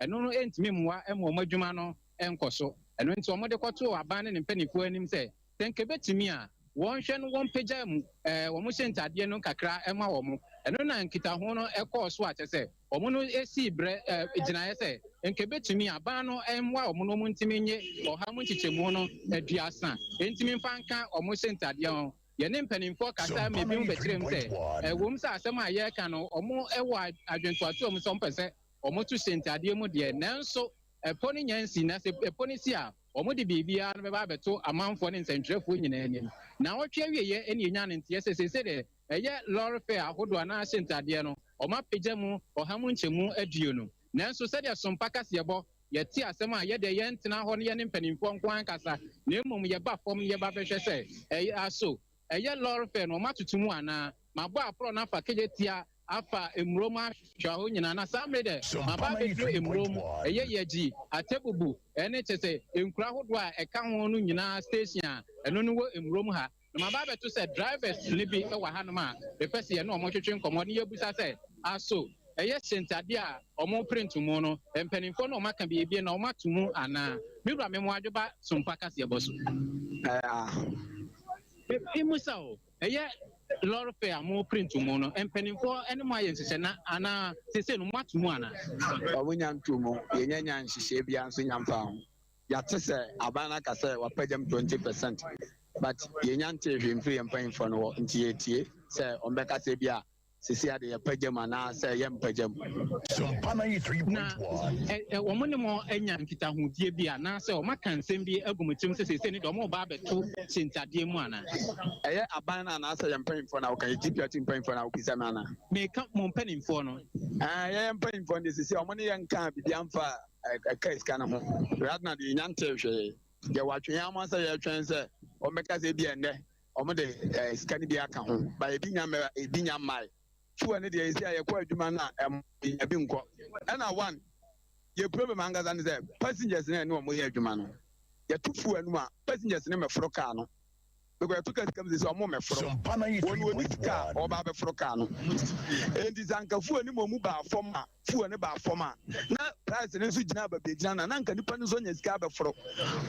ɛno no entimi mmoa ɛma ɔmo adwuma no ɛnkɔ so ɛno nti ɔmo de kɔto aban ne mpanyinfoɔ anim sɛ tenkebetumi a wɔnhwɛ no wɔn pagya mu wɔn hyɛ ntadeɛ no kakra ɛma wɔn ɛno na nkitaho no ɛkɔɔ so akyɛ sɛ wɔn no esi brɛ gyinaeɛ sɛ nkebetumi aban no ɛmmoa wɔn no wɔn ntumi nye ɔha mu nkyekyɛmu no aduasa ntumi mfa nka wɔn hyɛ ntadeɛ ho yɛne mpanimfoɔ kasa ma ebi mu bɛkyerɛ mu sɛ wɔn sɛ asɛm a yɛreka no wɔn ɛwɔ adwentoato wɔn sɛ wɔn pɛ sɛ wɔn to hyɛ ntadeɛ mu deɛ nanso ɛpɔ ne nyansi na sɛ ɛpɔ ne si a wɔn de biribiara no bɛba abɛto amanfoɔ ne nsɛntwerɛfoɔ nyinaa anim na wɔtwe awieɛ ɛne enya ne nteɛ sɛ sɛ deɛ ɛyɛ lɔre fɛ ahodoɔ anaa hyɛ ntadeɛ no wɔn apagya mu ɔha mu nkyɛmu aduonu nanso sɛdeɛ sompa kaseɛ bɔ yɛte asɛm a yɛde yɛntena hɔ no yɛne mpanimfoɔ nko ankasa na mmom yɛba fam yɛba bɛhwɛ sɛ ɛyɛ aso ɛyɛ lɔre fɛ no wɔn atoto mu anaa mabɔ aporɔ no afa kegye tia afa emurom ahwɛ hɔ nyinaa na saa mmere dɛ maba bɛduru emurom ɛyɛ yɛgyi atebubu ɛne kyɛ sɛ nkura ahodoɔ a ɛka ho no nyinaa station a ɛno no wɔ emurom ha na maba bɛto sɛ drivers ne bi ɛwɔ hanom a bɛpɛ sɛ yɛne ɔmo twetwe nkɔmmɔ ne yɛbusa sɛ aso ɛyɛ hyɛntadeɛ a ɔmo print mu no mpanimfoɔ no ɔmo aka biribi na ɔmo ato mu anaa mewura me mo adwoba sompa kaseɛ bɔ so emusa o ɛyɛ lɔre fɛ a mo print mu no mpanimfoɔ ɛne mo ayɛ nhyehyɛ na anaa sese no mo ato mu anaa ɔmo nya nto mu yɛnya nhyehyɛ bia nso nya mfa ho yɛate sɛ aban aka sɛ wapagyam 20% but yɛnya nte hwɛ mfiri yɛn mpanyimfoɔ no hɔ nti yɛtie sɛ ɔmbɛka sɛ bi a sisi ade yɛpagyam anaa sɛ yɛmpagyam na wɔn ne mo anya nkitahodie bi anaasɛ wɔn aka nsɛm bi agu mo tirim sɛ sese ne deɛ wɔn ba abɛto hyɛntadeɛ mu anaa ɛyɛ aban no anaasɛ yɛn mpanyimfoɔ na wɔka yɛ gpt mpanyimfoɔ na wɔkisa me anaa meka mo mpanimfoɔ no yɛyɛ mpanyimfoɔ no sisi ɔmo ne yɛnka biribi amfa ɛka sika no ho rather na deɛ yɛnya nte hwee yɛwɔ atwene ama sɛ yɛtwɛn sɛ ɔmbɛka sɛ bi ɛnnɛ ɔmo de sika no bi aka ho ba ebi nya mmae fuwa ne deɛ yɛsi a yɛkɔ adwuma no a ebi nkɔ ɛna one yɛ problem ankasa ne sɛ passengers ne ɛne ɔmo yɛ adwuma no yɛto fuwa no a passengers ne mɛforo kaa no because yɛto ka sika mu sɛ ɔmo mɛforo wɔn sika a ɔba abɛforo kaa no enti sɛ anka fuwa ne mu baa fam a fuwa ne baa fam a na price ne nso gyina aba bɛgyina na anka nipa no nso nya sika abɛforo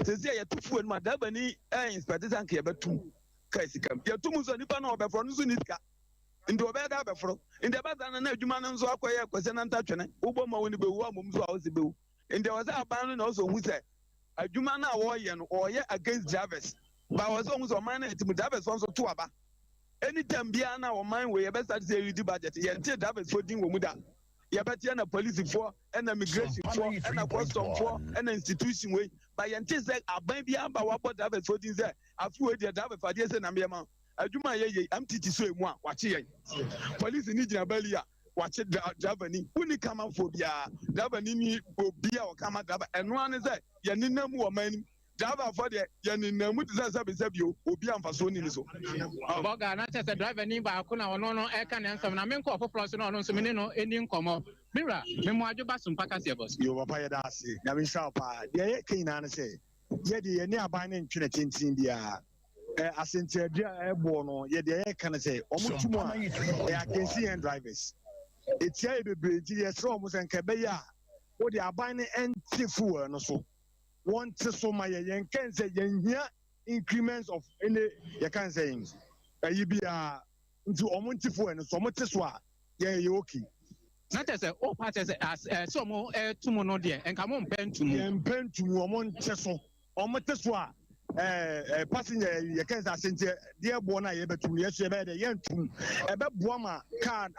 sɛsi a yɛto fuwa no a daba ni inspector sɛ anka yɛbɛtum ka sika mu yɛto mu nso nipa no ɔbɛforo no nso ne sika nti obeda befro nti abasa na adwuma no nso akoye kwese na ntatwene ubo ma woni bewu amom so a wo se bewu nti wo se aban no na wo so hu se adwuma na wo ye no oye against drivers ba wo so hu so man na etimu drivers so to aba anytime bia na wo man we ye be start say reduce budget ye nti drivers for din wo mu da ye betia na police for na immigration for na custom for na institution we ba ye nti say aban bia ba wa bo drivers for din say afi we dia driver fa dia say na me ma adwuma ye amtiti so emu a wache yen police ni gina bali a wache driver ni uni kama phobia driver ni obi a o kama driver eno ane say ye ninam wo mani driver for de ye ninam ti say bio obi amfa so ni so boga na say driver ni ba ko na ono no e ka ne nsam na me nko ofoforo so na ono nso me no eni nkomo mira me mo adwoba so mpaka se boss yo papa ye da ase na me sha pa de ye kina na say ye de ye ni aban ne ntwene tintin bia asentedua ebo no ye de ye kan say omutumu a e agency and drivers etia e bebre ye so omu se nka be ya wo de aban ne entifu no so won te so ma ye kan say yenhia increments of any ye kan say ayi bia nti omu entifu no so omu te so a ye okay na te say o pa te say so omu tumu no de enka mo mpentumu omu nte so omu te so a passenger ye kan say asente de bo na ye betum ye so ye be de ye ntum e be bo ma car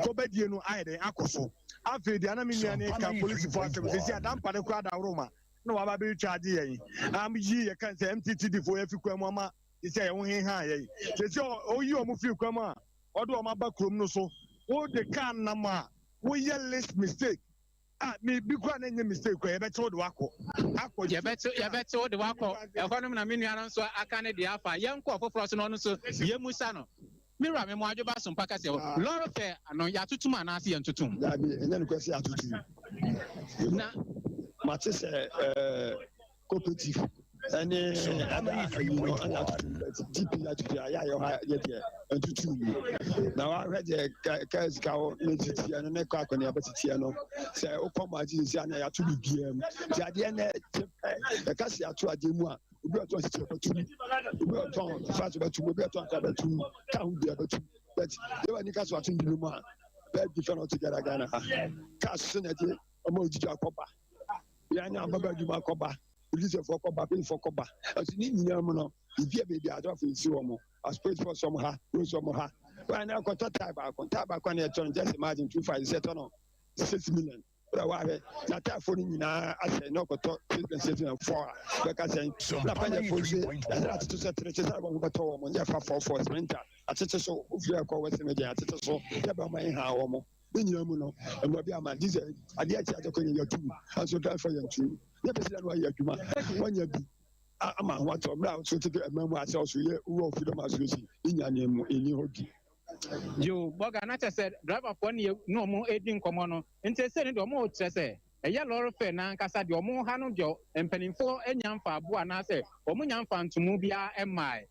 ko be die no aye de akoso afi de ana mi ne ka police force say adam pa de kwa da roma no wa ba be charge ye am yi ye kan say mttd fo ye fi kwa mu ma ye say ye ho he ha ye say o yi o mu fi kwa mu a odo o ma ba krom no so o de car na ma wo ye less mistake me bi kwa na nye mistake ko ye be to de wako ye beto de wako ekonom na menu anan so aka ne de afa ye nko ofoforo so no so ye musa no mira me mo adwoba so mpaka se loro fe ano ya tutum anase ye ntutum da bi enya ne kwesi atutum na mate se cooperative and now I read the cars cow and the cock on the Abatiano. Say, oh, come on, Jesus, and I have to be GM. The Cassia to a Dimua. We are to fast about to be able to count the other two. But they were Nikas watching the man. Bad different together. Cassinati, a multitude of copper. Yana Baba Juma Coba, release of Coba, pay for Coba. As in Yamono, if you be the other in Suomo, I sprayed for some ha, some ha. When I got Tabacon, just imagine 6 million. Not that for I say no, but talk 4. Like I say, Lapanya Fuji, that's to set the for sprinter. I said so, if you are called West Media, so, never mind how. Yamuno, and what be a man, this I get in your team, and so try for your team. Never said why you're too much. When you be a man, what to now, so to get a memoir, so you will freedom as you see in your name in your team. Joe Boganata said, driver for no more aiding commono, and said no more, say, a yellow fair Nancasa, your more Hanojo, and penning for any young for Buana say, or Munyan fan to Mubia and my.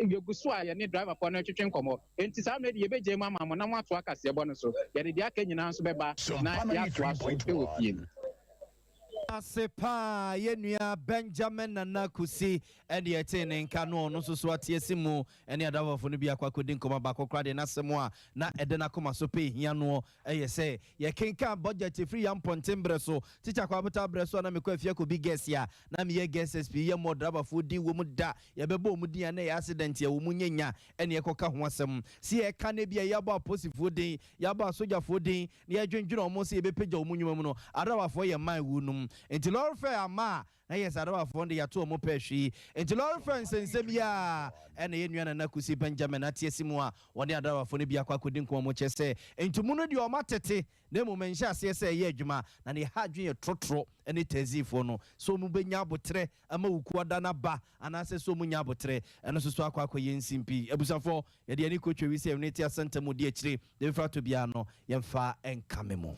You go sway and driver for no chicken como. And to some made ye be mamma, Monama to Acas, your bonus, get the Yakin answer by Night. Asepa yenua Benjamin Nana Kusi and the attaining cano no so atiesimu any other for no be aquacodin coma baco crade na semoa na edena coma sope yano say ye kinka budget free yam pontimbre so teacher kwabata breso na mekwa fia ko bi guess ya na me ye guess sp ye mo driver for di wo mu da ye bebo mu di na accident ye wo mu nyenya ene ye koka ho asem si ye ka na bia ye ba posifo din ya ba soja fo din na ye dwendwena omo se ye be pagya wo mu nwuma mu no adawa fo ye man wunum enti lord fair ama na yes adawa fo de yato omo pehwi enti lord fair nsensem ya ene ye nua na kusi Benjamin atiesimu a wode adawa fo ne bia kwa kodin ko omo chese enti mu no de o matete na mu menhya ase se ye adwuma na ne ha adwen ye trotro ene tezifo no so mu benya abotre ama wuku ada na ba anase so mu nya abotre eno so akwa ye nsimpi ebusafo ye de ani ko twa wi se unity asante mu de akire de fa to bia no ye mfa enkamemo.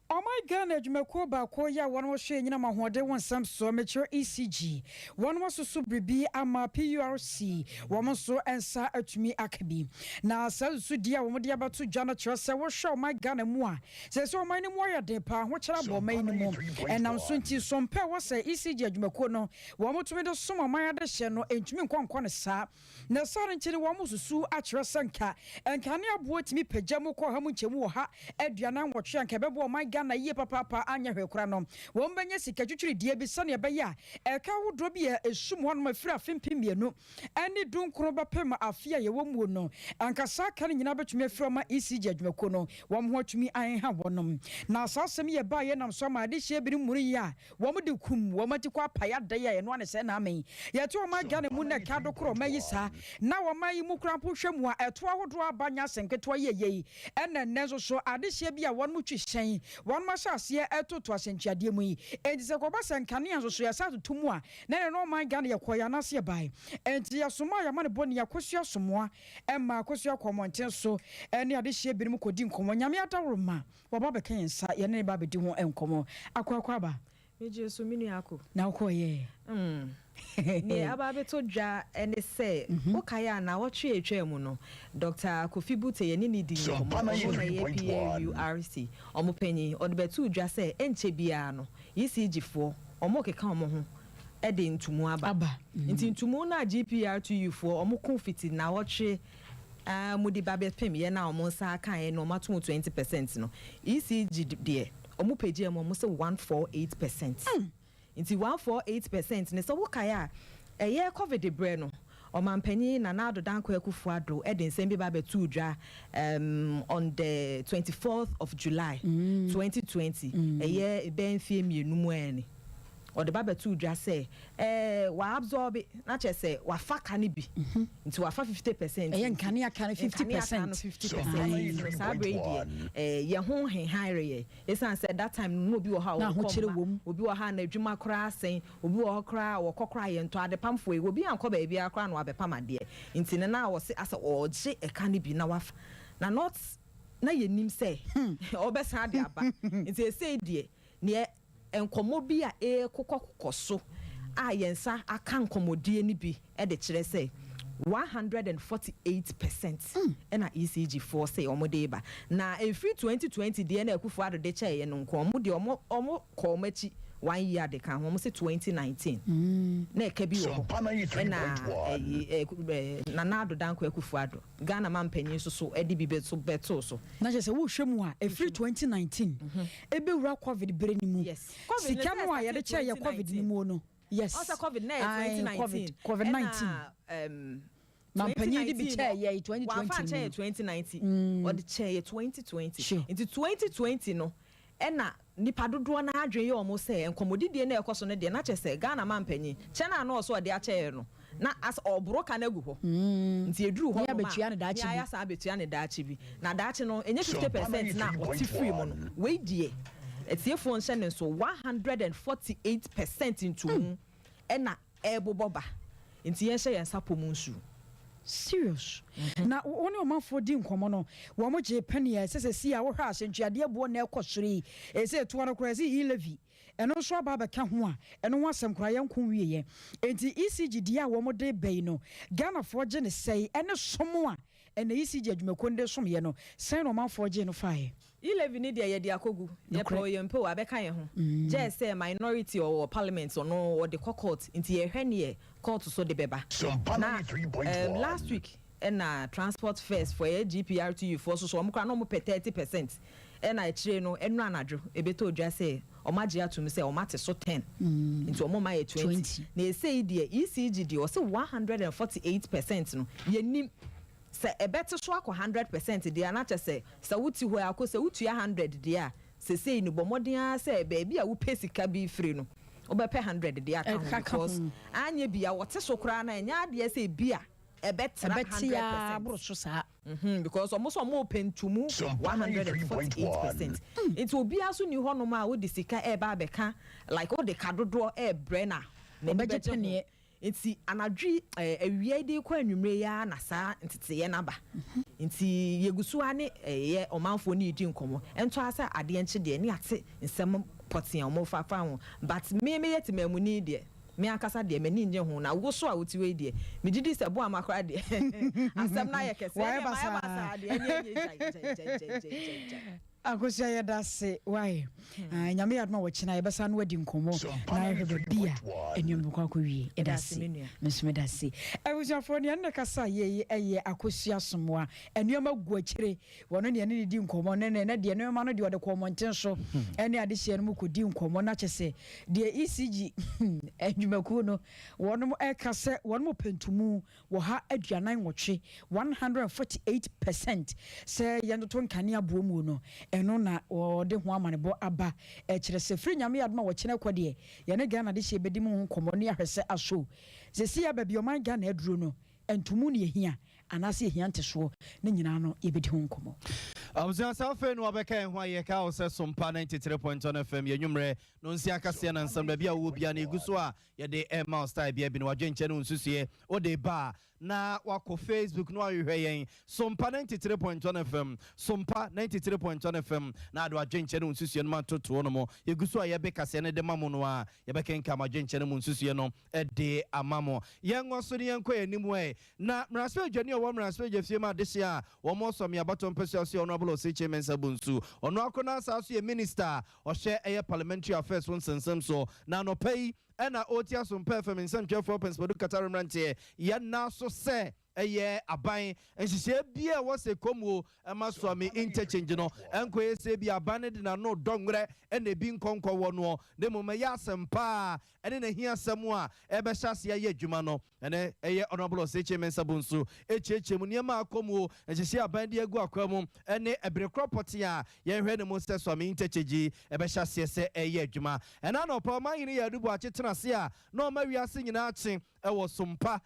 Oh my God, Jumako Bakoya, one was sharing in my hode, one some so mature ECG, one was so bribi ama PURC, one was so answer to me Akabi. Now, so dear, one dear about to Jana Trust, I will show my gun and moi. Says so my name warrior depa, which I will make no more. And now soon to some power say ECG Jumakono, one more to me the sum of my other channel, and to me one sa. Now, suddenly one was so at your sanka, and can you avoid me pajamo ko hamuchemu ha, Ediana, what she and Cabebo, my gun. Na ye papa anya hwekura no wo mbanya sika twitwiri die bi sane be ya eka wodro bi esum ho no mafira fempemienu ani dunkro bepem afia ye wo mu no ankasa kan nyina betumi afira ma ECG adwumako no wo ho atumi an ha wonom na asasem ye ba ye nam so ma de hye biri muri ya wo mu de kum wo mati kwa paya da ye no ane se na amen ye to ma ga ne mu na ka dokro ma yi sa na wo ma yi mu kra po hwemu a eto ahodo abanya senketo ye enne nenso so ade hye bi a won mu twihyen one mashasiye to asentiade mu yi enti se koba senkane anso so ya sa tumu a na no man ga na yakoya na se bai enti yasoma ya mane boni yakosua somoa emma akosua komonten so ene ade hye birim kodi nkomo nyame atawroma waba beka yensa ye ne ba bedi ho enkomo akwa ba meje so minu yako na ukoye ne ababeto dwa ene se okaya na wotwe etwa no Dr. Kofi Bute ye ni di nkomo na ye PURC omopanyi odebetu dwa se enche bia no ECG fo omokeka omo ho ede ntumu aba nti ntumu na GPR2 fo omoko fiti na wotwe mudi babepem ye na omo sa kan ye no matum 20% no ECG de omopeji omo se 148%. Inti 148% ne so wokaya eye covid bre no omampanyi na nado danko ekufuado eden sembe ba betu dwa on the 24th of July 2020 eye benfie mienu mu eni o de ba betu dwa say wa absorb na che say wa faka ni bi nti wa fa 50% eye nkane aka 50% sa brady ye ho henhire ye esan say that time no bi wo ha obi wo ha na adwuma kra asen obi wo kra wo kokra ye nto ade pamfo e obi anko ba bia kra na wabepam ade nti ne na wo se asa oje eka ni bi na wafa na not na ye nim say obesan ade aba nti e say die ne enkomo bi a kokokoko so yensa aka nkomodie ni bi e de kire say 148% na ECG for say omode ba na every 2020 de na akufo ado de che no nko omode omo ko machi 1 year de kan ho say 2019 na eka bi wo na na ado danko akufo ado Ghana man panyin so e de bi beto so na je say wo hwemu a every 2019 ebe wura covid bere ni mu sika no a ye de che ye covid ni mu no yes also covid na 2019 covid-19 Mampanyi di bi chair ye 2020. Wafa chair 2019 or the chair 2020. Into 2020 no. Ena nipa dodo na adwen ye omo say enkomodi die na ekoso no de na chese Ghana mampanyi. Che na no so de a chair no. Na as obro ka na gu ho. Nti eduru ho ma. Ya sa abetua ne daachi bi. Na daachi no enye 50% na oti free mo no. We die. Etie phone send so 148% into ena eboboba. Nti ye hye yensapo mu nsu. Serious. Na woni o manfo di nkomo no wo mo je pania sese si a wo hwa asentuade bo na ekosori ese to no kura si ilevi eno so aba ba ka ho a eno ho asem kura yankon wieye enti ECG di a wo mo de bai no Ghana fo je ne sei ene somo a ene ECG adwumakonde som ye no sei no manfo je no fae Ilevi ni de ye di akogu ye pro ye mpo abeka ye ho je say minority or parliament or no or the court inti ye hwe ne court so de beba na last week na transport fares for a GPRTU for so omkra no mo pe 30% na chire no enu anadwo ebeto odwa say omaje atum say omate so 10 into omoma ye 20 na e say de ECG de o say 148% no ye nim se ebete so akọ 100% dia na chese se wuti ho akọ se wutu 100 dia se sei ni bomoden se baabi a wo pesika bi free no obepe 100 dia ka because anya bia wote so kra na nya de se bia ebete 100% bro so sa because almost mo pentumu 148% it will be aso ni ho no ma wo de sika e ba beka like wo de kadodo e brena na beje ne Inti anadwi awia de kwa anwumre ya na sa ntete ye naba nti yegusu ane ye omanfo ni di nkomo ento asa ade enche de ni ate nsem potian mo fafa ho but me yet mamuni de me akasa de mani nje ho na wo so a wotiwe de me didi se bo amakra de asem na ye kese ya basa de enye Akosia ya dase why nyame yadma wo china yebesa no wadi nkomo na hebe bia enyum kwa ko wie edase mesme dase akosia fo ne na kasa ye eye akosia somoa enyum agu akire wono ne ne di nkomo ne de enyum no de wode komonten so ene ade hye no ko di nkomo na chese de ECG enyumaku no wono ekase wono pentumu wo ha aduanan wotwe 148% se yendo to nkane abomu no eno na de ho amanebo aba kire se firi nyame yadma wo kine kwode ye ne Ghana de hye bedi mu nkomo ne ahwese aso se si ya babi o man Ghana aduro no entumu ne ehia anase ehia nteso ne nyina no ye bedi ho nkomo Abuzia safe no abeka en hwa ye ka o se Sompa 93.1 FM ye nwumre no nsi akase na nsam da bia wo bia na eguso a ye de Emma style bia bi no wadwenche no nsusuye o de ba na wako Facebook no ahwehwe yen Sompa 93.1 FM Sompa 93.1 FM na ado adwenche no nsusuye no matoto no mo eguso a ye be kase ne de mamo no a ye be kenka madwenche no nsusuye no e de amamo ye nwoso ne yenko enimu na mraspe adwani o wo mraspe adwafie ma de hye a wo mo som ya baton pese ono abolo se chairman sabunsu ono akona asaso ye minister o hye eye parliamentary affairs won sensem so na no pay ena otia Sompa FM nsantwefo penspadu katarumrante ye na so se eye aban enhihye bia wo se komuo emasoami interchange no enkoye se bia abane de na no dongre ena bi nkonko wo no de moma ya sempa ene na hia semu a ebe hyase ye adwuma no ene eye honorable se chairman sabunsu echechemu niema akomuo enhihye aban de agu akwam ene ebrekro poti a ye hwe ne mo se soami interchange ebe hyase se eye adwuma ena no pa man yini ya dubu achetena se a no ma wiase nyina ache ewo Sompa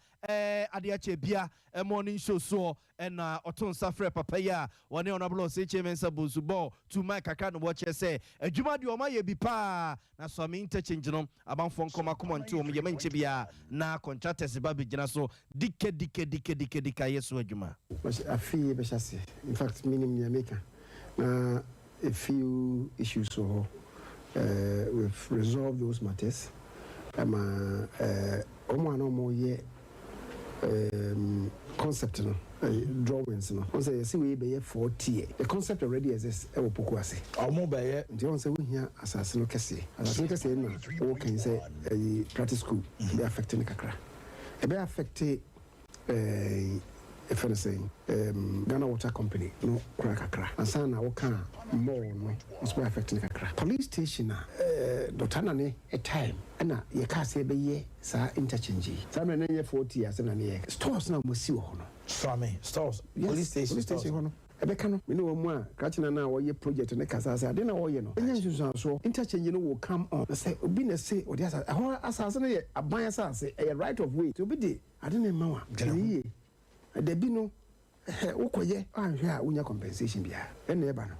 ade ache bia morning show so na oton safre papa ya woni honorable se chairman sabunsu bo to my kaka no watch say adwuma de o ma ye bi pa na so me interchange no abanfo nkoma komonti o me manche bia na contractors ba bigina so dike yeso adwuma afi be chase in fact minimum ya maker a few issues so we've resolved those matters ama omo ano mo ye concept no drawings no on say we be 40 the concept already exists e wo poku ase omo be ye nti on say we hia asase no kese na o kan say practice school be affecting kakra e be affect if I say Ghana Water Company no kakra ansana wo kan more no was be affecting kakra police station Dr. Nane a time ana ye ka say be ye sa interchange sa me na 40 years na ne stores na mo si wo no stores police station ho no ebeka no me no mu a kachina na wo ye project ne kasa sa de na wo ye no enya nsusu so interchange no will come on say obi na say odi asase na ye aban asase a right of way to be de ade na ma wa ye the bino ukoye anhwe a unya compensation bia ene eba no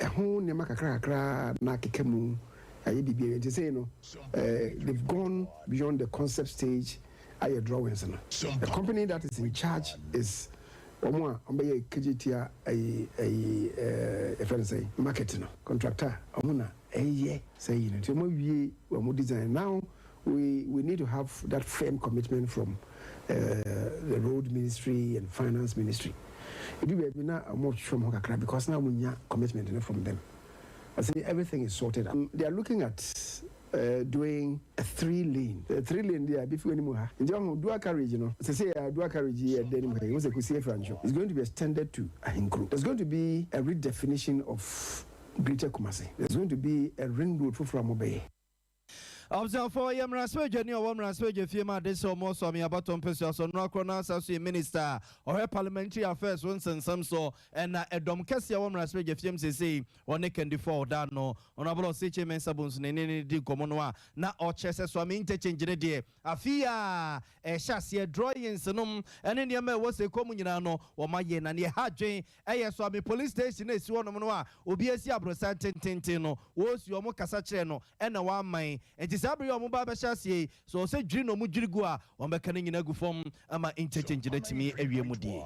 ho ne makakra na kekemu aye bibia enti say no they've gone beyond the concept stage aye drawings no the company that is in charge is omo ambe KGT if I say market no contractor omo na say you know mo wie omo design now we need to have that firm commitment from the road ministry and finance ministry. It will be not much from Hokakra because now we have commitment from them. I say everything is sorted out. They are looking at doing a 3-lane. The 3-lane there before anymore. In the dual carriage, you know. Say a dual carriage here at Denmark. It's going to be extended to Ahinkru. There's going to be a redefinition of Greater Kumasi. There's going to be a ring road for Framobe. Observe for Yamraswe Jenny or Wamraswe Fima de so more so me about on person so no cronas as minister or parliamentary affairs once and some so and a dom Cassia Wamraswe Fim say one can default that no honorable Siche Mensabons Nene di Comonoa na or chesses so I mean interchange de Afia a chassis drawing senum and in the Yama was a communano or my yen and ye had Jane a so I mean police station is one of Monoa Obiasia Brosan Tentino was your Mocasacheno and a one mine and Sabri or Mubaba Shassi, so say Drino Mujigua or Mechanic in a good form, ama interchange to me every mudi.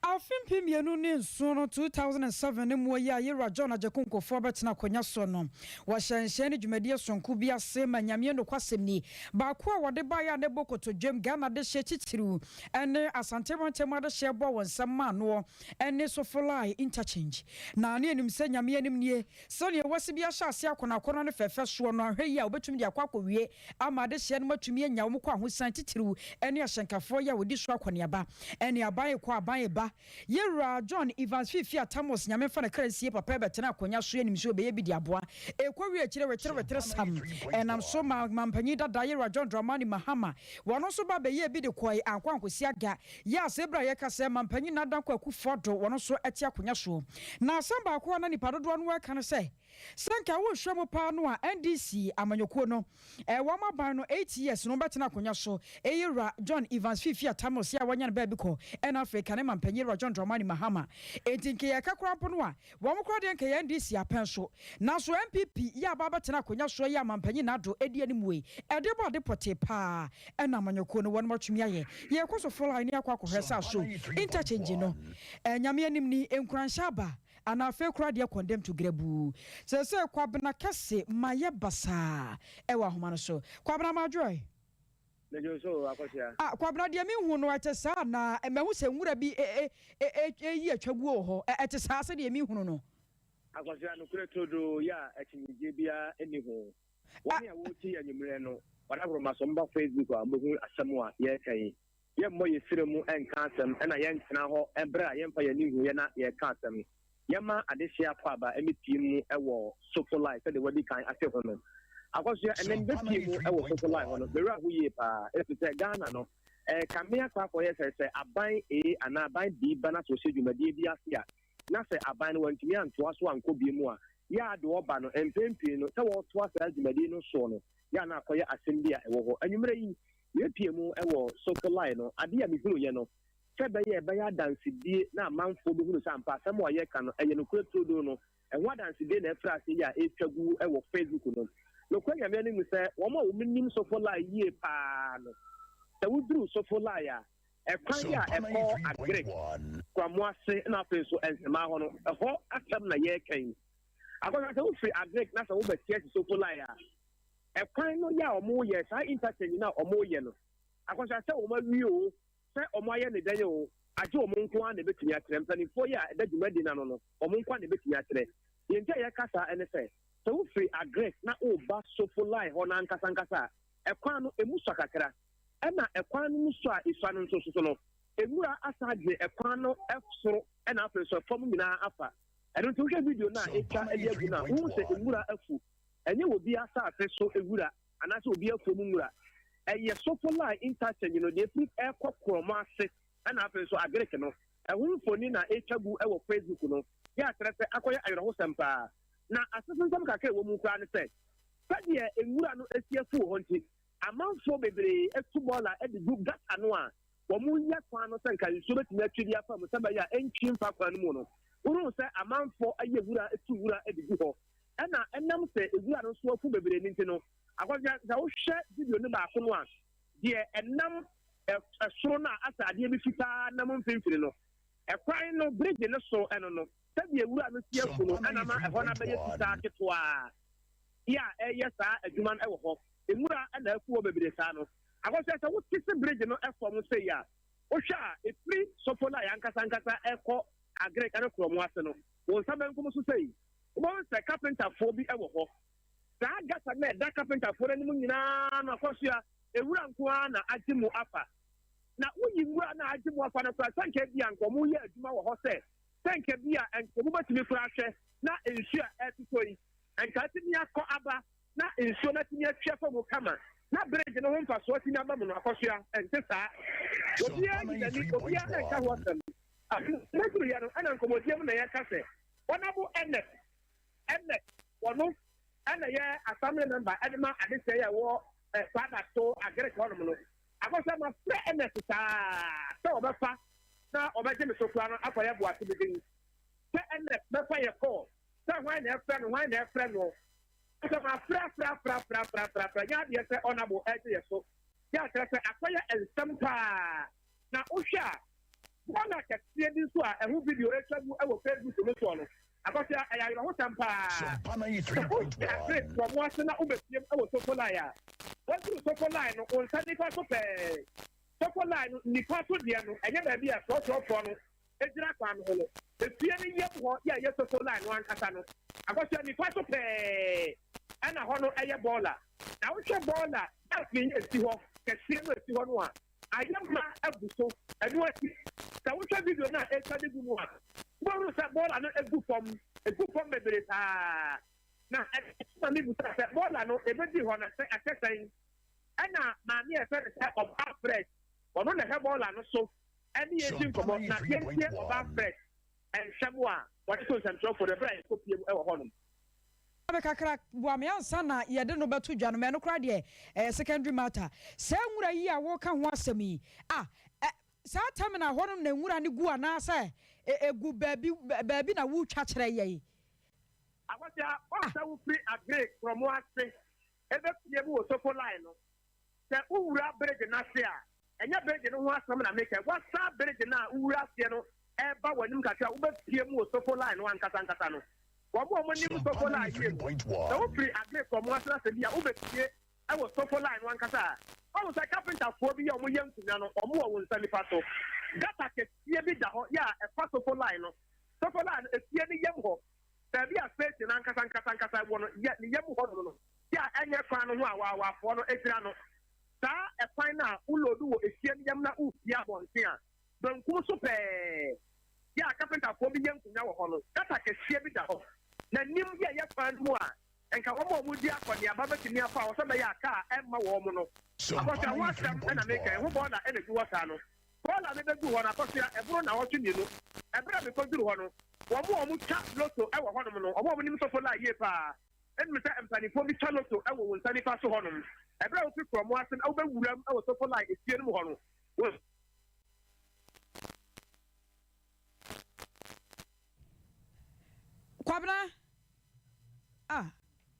Afin pimia no ne nso 2007 ne mo ya yera John Ajakunko for betina konya so no wa hyenhye ne dwumade sonko bi ase ma nyame no kwasem ni ba ko a wode ba ya ne bokoto dwem Ghana de hye titiru ene asante montema de hye bo wonsam ma no ene so fly interchange na ne enim se nyame enim nie so ne wase bi ahye ase akona kono ne fefe so no ahwe ya obetumi de akwakowie ama de hye no matumi anya wo ko ahosan titiru ene ahyenkafo ya wodi so akone aba ene aban ko aban ba Yera John Evans Fifia Tamos nyame fa na kransie papa betena akonya so anim so be bi di aboa ekwawi akire wetere sam enam so mampanyi dada Yera John Dramani Mahama wono so ba be ye bi de koi ankwankosi aga ya sebra ye kase mampanyi na dan kwaku fodo wono so eti akonya so na asamba akwa na nipa dodo no aka no se sanka wo hwemo pa no a NDC amanyoko no wama ban no 8 years no betena akonya so Yera John Evans Fifia Tamos ya wanya na ba bi ko en Africa ne mampanyi John Dramani Mahama etinke ya kakrampo no a wo mkra de nka ya NDC apenso na so MPP ya baba tena akonya so ya mampanyi na do edi animwe ede bo de pote pa ena amanyoko no won matwumi aye ye kwaso follow ni akwa kohwesa so interchange no nyame anim ni enkuransha ba ana afa kura de condemn to grebu se kwabna kase maye basa ewa homa no so kwabna majoy kwabna de mi hu no atesa na mehu se nwura bi yi atwaguo ho etesa se de mi hu no akwasha no kure todo ya akyinje bia eni ho woni a wo ti anyumre no wadabro masomba Facebook a mohu asemu a ye kai ye mo ye siremu enka asem na ye ntena ho ebra ye mfa ye ni hu ye na ye ka asem ye ma adehia kwa ba emipie mu ewo social life de wadi kan ase ho no akwasha enen bepie mu ewo social life no bera hu ye pa efite Ghana no kamia kwa ko ye se aban ana aban bi bana so se dwumade bi ase a na se aban no wantumi antoa so anko bi mu a ya de oba no empempi no se wo toa sa dwumade no so no ya na akoye asem bi a ewo ho anwumre yi ye pie mu ewo social life no ade a mi hunu ye no se be ya dance die na amanfo bi hunu sampa asem wo ye ka no eye no kure todo no enwa dance die na efra se ya etwagu ewo Facebook no no kwa nyame ni mu se wo ma wo minim social life ye pa no se wo duru social life a ekwan ya eko agrek kwa moase na apenso ensema ho no ho asem na ye kan akwa se wo free agrek na se wo betie social life a ɛkwan no yɛ a ɔmo yɛ saa interchange na ɔmo yɛ no akɔsɛ sɛ ɔmo awie o sɛ ɔmo ayɛ ne dɛyɛ o agye ɔmo nko a na ebetumi akyerɛ mpanimfoɔ yi a ɛda dwumadi na no ɔmo nko a na ebetumi akyerɛ yɛn nkyɛn yɛ kasa ɛne sɛ wofiri agres na ɔba sofo line hɔ n'ankasa ɛkwan no emu sɔ kakra ɛna ɛkwan no mu sɔ a esua no nso so no ewura asa agye ɛkwan no ɛsoro ɛna afei so fam nyinaa afa ɛno nti wohwɛ video na etwa ɛde agu na wohu sɛ ewura afu ɛnyɛ obi asase so ewura anaasɛ obi afu mu nwura ɛyɛ sofo line interchange no deɛ efi ɛkɔ korɔmɔ ase ɛna afei so agrek no ɛho mfoni na etwa gu ɛwɔ facebook no yɛ akyerɛ sɛ akɔyɛ ayɔrɔhosɛm paa na asese nsɛm kakra ɛwɔ mu koraa ne sɛ sɛdeɛ ewura no esi afu wɔ hɔ nti amanfoɔ bebree etu bɔɔla ɛde gu gata no a wɔn yɛ kwan no sɛ nka nsuo betumi atwi di afa mu sɛ bɛyɛ a ɛntwi mfa kwan no mu no wɔn sɛ amanfoɔ ayɛ ewura etu ewura ɛde gu hɔ ɛna ɛnam sɛ ewura no nso afu bebree ne nti no akɔsɛ sɛ wohwɛ video no baako no a deɛ ɛnam ɛsoro no a asa adeɛ bi fitaa nam mfimfini no ɛkwan no bridge no so ɛno no sɛdeɛ ewura no si afu no ɛna ma ɛhɔ no abɛyɛ fitaa ketewa yɛ a ɛyɛ saa adwuma no ɛwɔ hɔ ewura ɛna afu wɔ bebree saa no akɔsɛ sɛ wote se bridge no ɛfɔm sɛ yi a wohwɛ a efiri sɔfo no a yɛankasa ɛkɔ agrek ɛne korɔmo ase no wɔn nsa bɛnkom so sɛ yi wɔn sɛ carpenterfoɔ bi ɛwɔ hɔ saa gasa na ɛda carpenterfoɔ no anim nyinaa no akɔsoa ewura nko ara na agye mu afa na woyi nwura na agye mu afa no koraa sɛnka bi a nkɔmɔ yɛ adwuma wɔ hɔ sɛ sɛnka bi a nkɔmɔ bɛtumi koraa hwɛ na nsuo a ɛtotɔ yi nka atumi akɔ aba na nsuo no atumi atwa fam kama na bridge no ho mfasoɔ atumi aba mu no akɔsoa ɛnte saa obiara nyinani obiara na nka ho asɛm mɛturu yɛ no ɛna nkɔmɔdie mu na yɛka sɛ wɔnabo ɛnɛ wɔno ɛna yɛ assembly member ɛde ma adesɛ yɛ wɔ fada to agrek hɔnom no akɔsɛ ma frɛ ɛnɛ saa sɛ ɔbɛfa na ɔbɛgye me so kura no afa yɛ boase bi din sɛ ɛnɛ bɛfa yɛ kɔɔ sɛ hwan na ɛfrɛ no sɛ ma frɛ nyɛ adeɛ sɛ ɔnabo ɛgye yɛ so yɛ akyerɛ sɛ akɔyɛ nsɛm paa na wohwɛ a wɔn akɛseɛ bi nso a ɛho video atwa gu ɛwɔ facebook no soɔ no akɔsɛ ɛyɛ ayɔrɔhosɛm paa agrek from ase na wobɛpiem ɛwɔ sofo line a wɔduru sofo line no wo nsa nifa so pɛɛ sofo line no nipa so deɛ no ɛnyɛ baabi a sɔɔsɔɔfoɔ no egyina kwan no ho no efie no yam hɔ yɛ ɛyɛ sofo line no ankasa no akɔsɛ nifa so pɛɛ ɛna hɔ no ɛyɛ bɔɔla na wohwɛ bɔɔla afei esi hɔ kɛseɛ no esi hɔ no a ayɛmma abu so ɛno akyi sɛ wohwɛ video no a ɛtwa de gu mu a wobɛhunu sɛ bɔɔla no egu fam bebree saa na ɛna ne busa sɛ bɔɔla no ebedi hɔ na sɛ ɛkɛsɛn ɛna maame ɛfɛ ne sɛ ɔbaa fresh ɔno na ɛhɛ bɔɔla no so ɛne yɛdi nkɔmɔ na yɛntie ɔbaa fresh ɛnhwɛ mu a wɔde to nsɛmtwerɛfoɔ no ɛberɛ a yɛkɔpie mu ɛwɔ hɔnom kakra buame ansa na yɛde no bɛto dwa no ma ɛno kora deɛ secondary matter saa nwura yi a wɔka ho asɛm yi saa terminal hɔnom na nwura no gu anaasɛ egu baabi na wotwa kyerɛ yɛ akɔsɛ ɔsɛ wofiri agrek from ase ɛbɛpie mu wɔ sofo line no sɛ wowura bridge no ase a ɛnyɛ bridge no ho asɛm na meka wasa bridge no a wowura aseɛ no ɛba w'anim kakra wobɛpie mu wɔ sofo line no ankasa no wɔn nim sofo line yie mu sɛ wofiri agrek from ase ase bi a wobɛpie ɛwɔ sofo line no ankasa a wɔn sɛ carpenterfoɔ bi a wɔn yɛ nkunya no wɔn wɔ wɔn nsa nifa so gata kɛseɛ bi da hɔ yɛ a ɛfa sofo line no efie no yam hɔ baabi a space no ankasa wɔ no yɛ ne yam hɔ no yɛ a ɛnyɛ kwan no ho a waawafoɔ no egyina no saa ɛkwan no a wuloodu wɔ efie no yam na wufie abɔnten a bankum so pɛɛ yɛ a carpenterfoɔ bi yɛ nkunya wɔ hɔ no gata kɛseɛ bi da hɔ na nim yɛ yɛ kwan no mu a nka wɔn a wɔdi akɔneaba bɛtumi afa a wɔsɛ bɛyɛ a kaa ɛmma wɔn no akɔsɛ ho asɛm ɛna meka ɛho bɔɔla ɛna gu hɔ saa no bɔɔla no bɛgu hɔ no akɔsɛ ɛboro na wɔtwe mmienu ɛberɛ a mekɔduru hɔ no wɔn twa loto ɛwɔ hɔnom no wɔn a wɔnim sɔfo la yie paa ɛnum sɛ mpanimfoɔ bi twa loto ɛwɔ wɔn nsa nifa so hɔnom ɛberɛ a wofi kurɔmo ase na wobɛwura mu ɛwɔ sɔfo la efie no mu hɔ no kwabena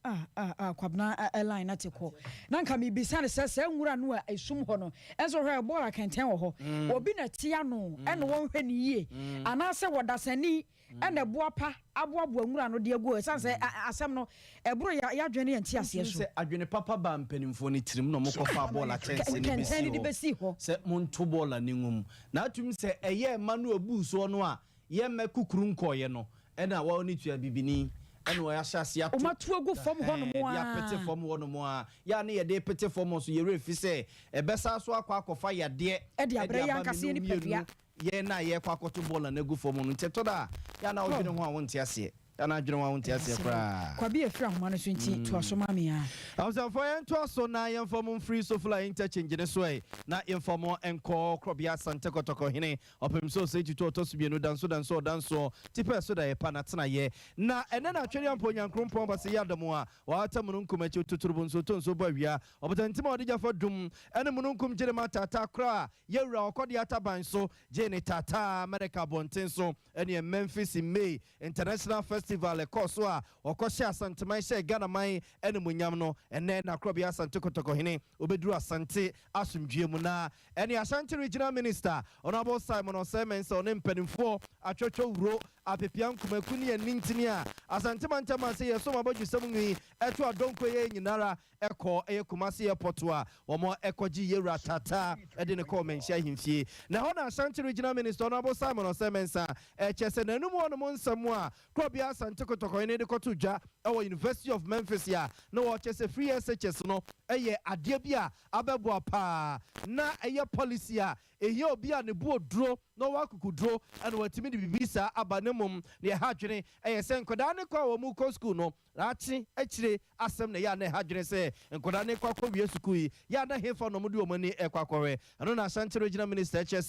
kwabna airline na teko na nka me bisa ne sɛ nwura no a esum hɔ no ɛso hwɛ bɔɔla kɛntɛn wɔ hɔ obi na tia no ɛna wɔn hwɛ ne yie anaasɛ wɔdasani ɛna boapa aboaboa nwura no de agu ɛsan sɛ asɛm no ɛboro ya adwene yɛ nti aseɛ so sɛ adwene papa ba mpanimfo ne tirim no mokɔfa bɔɔla kɛntɛn ne besi hɔ sɛ monto bɔɔla ne ngum na atum sɛ ɛyɛ ma no abu so no a yɛmɛ kukuru nkɔɔyɛ no ɛna wɔn ne tua bibini ɛna wɔyɛ ahyɛ ato ɔmatu agu fam hɔ no mo a ya pete fam hɔ no mo a ya ne yɛde pete fam so yɛre fi sɛ ɛbɛsa so akɔfa yadeɛ ɛde abrɛ yɛ ankase ne padua yɛ na yɛ kɔ akɔto bɔɔla na agu fam no nteto da ya na ɔdwene ho a wonte aseɛ ana adwene ho a wonte aseɛ koraa kwabi efra homa no so nti to aso ma me a awsafo yɛn to aso na yɛn fam free so fly interchange ne so na yɛn fam enko krobia sante kotoko hene opem so se tuto to so bienu danso tipe so da yɛ pa na tena yɛ na ɛne na twere ampo nyankrompɔn ba se yadamo a waata mu nkum achi tuturubun so to so ba wia obotantima odi jafa dum ɛne mu nkum gere matata kra yɛwura okɔde ataban so jene tata america bonten so ɛne Memphis in May International Festival ekoso a okɔhye asanteman hye Ghana man ɛne munyam no ɛnɛ na krobia asante kotoko hene obeduru asante asomdue mu na ɛne Ashanti Regional Minister Honorable Simon Osemense ɔne mpanimfo atwotwo wuro apepia nkumaku ne nintini a asante mantama se yeso mabodwusam nwi ɛto adonko ye nyinara ɛkɔ ɛyɛ Kumasi airport a wɔn ɛkɔgye yewura tata ɛde ne kɔ menhia himfie na hɔ na Ashanti Regional Minister Honorable Simon Osemense ɛkyɛsɛ nanum wɔ no nsɛm a krobia asante kotoko hene de kɔto dwa ɛwɔ University of Memphis ya na wɔkyɛsɛ free SHS no ɛyɛ adeɛ bi a abɛboa paa na ɛyɛ policy a ehia obi a ne bo duro na wakukuduro ana watimi de bibisa aba ne mum ne hadwene ɛyɛ sɛ nkoda ne kwa wɔ mu kɔ school no rachi akyire asɛm na ya na hadwene sɛ nkoda ne kwa kɔ wie school yi ya na hefa no mu de wɔ mani ɛkwakɔre ano na Ashanti Regional Minister kyerɛ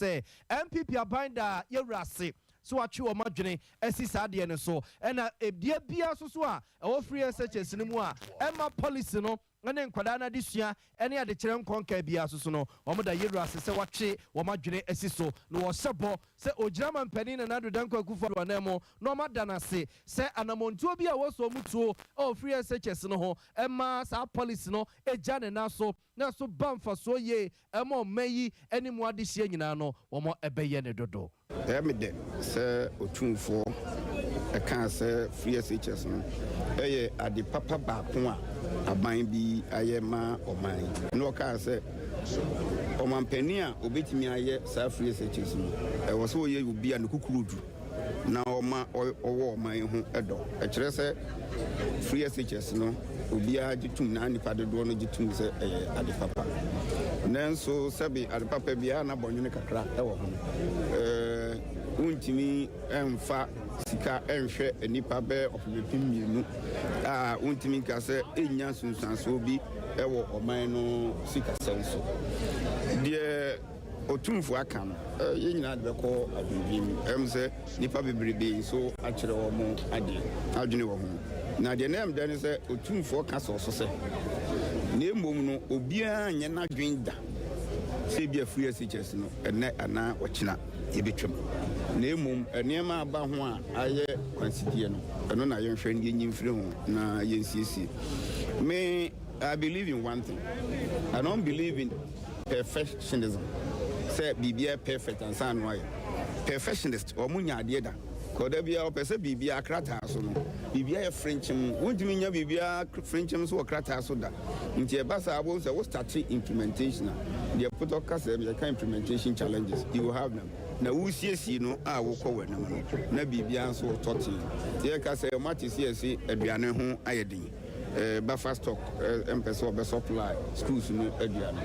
sɛ MPP abanda yɛwurase so watwe o madwene asi saade ne so ɛna ebia bia so a ɛwɔ free SHS ne mu a ɛma policy no ene nkwada na desua ene ade kyerɛ nkonka bia so no wɔn da yɛru ase sɛ watwe wɔn adwene asi so no wɔhyɛbɔ sɛ ogyina mampani na nado danko akufo wanamo no madana se sɛ anamontuo bi a wɔso mutuo o free SHS no ho ɛma saa policy no egya ne na so bamfa so ye ɛma ɔmayi ene mu ade hye nyina no wɔn ɛbɛyɛ ne dodo ɛmede sɛ otumfo ɛka sɛ free SHS no ɛyɛ ade papa baako a aban bi ayɛ ma ɔman na ɔka sɛ ɔmampani a obetumi ayɛ saa free SHS no ɛwɔ sɛ ɔyɛ obi a ne kukurudu na ɔma ɔwɔ ɔman ho ɛdɔ ɛkyerɛ sɛ free SHS no obiara gye tum na nipa dodoɔ no gye tum sɛ ɛyɛ ade papa nanso sɛbi ade papa biara na bɔnwene kakra ɛwɔ ho wontumi ɛmfa sika ɛnhwɛ nipa bɛ ɔpɛpɛpem mmienu a wontumi nka sɛ ɛnya sunsuansoɔ bi ɛwɔ ɔman no sikasɛm so deɛ otumfo aka no yɛn nyinaa de bɛkɔ adwendwem ɛm sɛ nipa bebrebe nso akyerɛ wɔ mo adeɛ adwene wɔ ho na deɛ nam da ne sɛ otumfo ka sɛ ɔso sɛ na mmom no obiara nyɛ n'adwen da sɛ bi a free SHS no ɛnɛ anaa ɔkyena yɛbɛtwam na mmom nneɛma aba ho a ayɛ kwansidie no ɛno na yɛnhwɛ no yɛnyi mfiri ho na yɛnsiesie I believe in one thing. I don't believe in perfectionism. Say bibia perfect and san why perfectionist or munya adeɛ da kɔda bia o pese bibia krata so no bibia yɛ frenchim wontumi nya bibia frenchim so krata so da nti e basa abo sɛ wo start implementation the protocol say the implementation challenges you will have them na wo siesie no a wo kɔ wanam no na bibia so tɔte yɛ ka sɛ mate siesie aduane ho ayɛ den buffer stock emphasis of supply schools no aduane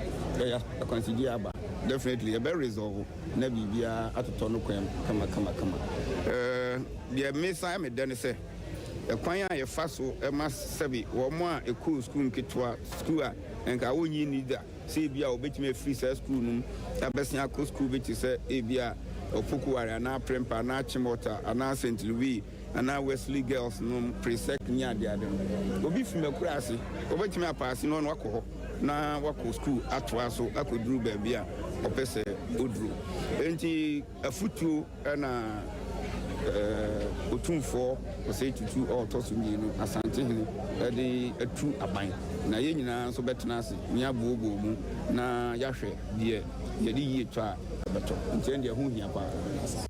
ya consider aba definitely a better resolve na bibia atoto no kwam kama the mesa me den say ekwan a ye fa so e ma sebi wo mo a eku school nketwa school a enka wonyi ni da say bia obetime free say school num abesia ko school beti say e bia opokuware na prempa na chimota ana St. Louis ana Wesley girls no presec nya de adem obi fi makura ase obetime apase no no akɔ na wako school atwa so akoduru ba bia opese oduru enti afutuo na otumfo ɔsɛ tutu ɔtɔ so mmienu asante hene ɛde atu aban na yɛn nyinaa nso bɛtena ase ne abooboo mu na yɛahwɛ deɛ yɛde yie tɔ a ɛbɛtɔ nkyɛn deɛ ho hia paa.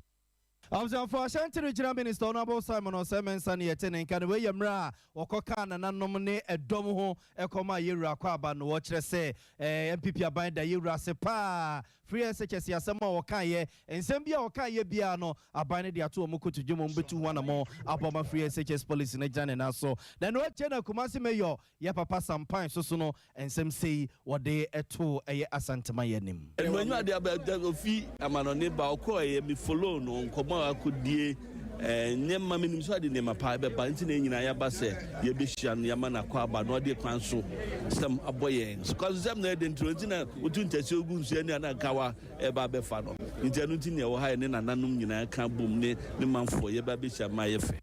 For Shanty General Minister Honorable Simon Osemen Sani Etene can we yamra or Kokana Nanomne a domo a coma yura quaba no watch say MPP abind the Yura sepa free SHS Yasama or Kaye and Sambia or Kaye Biano abandoned the Atu Muku to Jumon Bitu one more Abama free SHS police in a jan and also then what Jenna Kumasi Mayo Yapapa some pine so soon and some say what they a two a asant mayanim. And when you are there about the fee, I'm on a neighbor or call me follow no come. Could be Nema Minimsa de Nema Pibe, Bantin in Ayabase, Yabishan Yamana Quaba, no de Quanso, some aboyens. Because them there in Trentina, Utun Tessugus, and Kawa, Eba Befano. In Janutin, or high and Nanum, and I can't boom ne the month for Yabisha, my affair.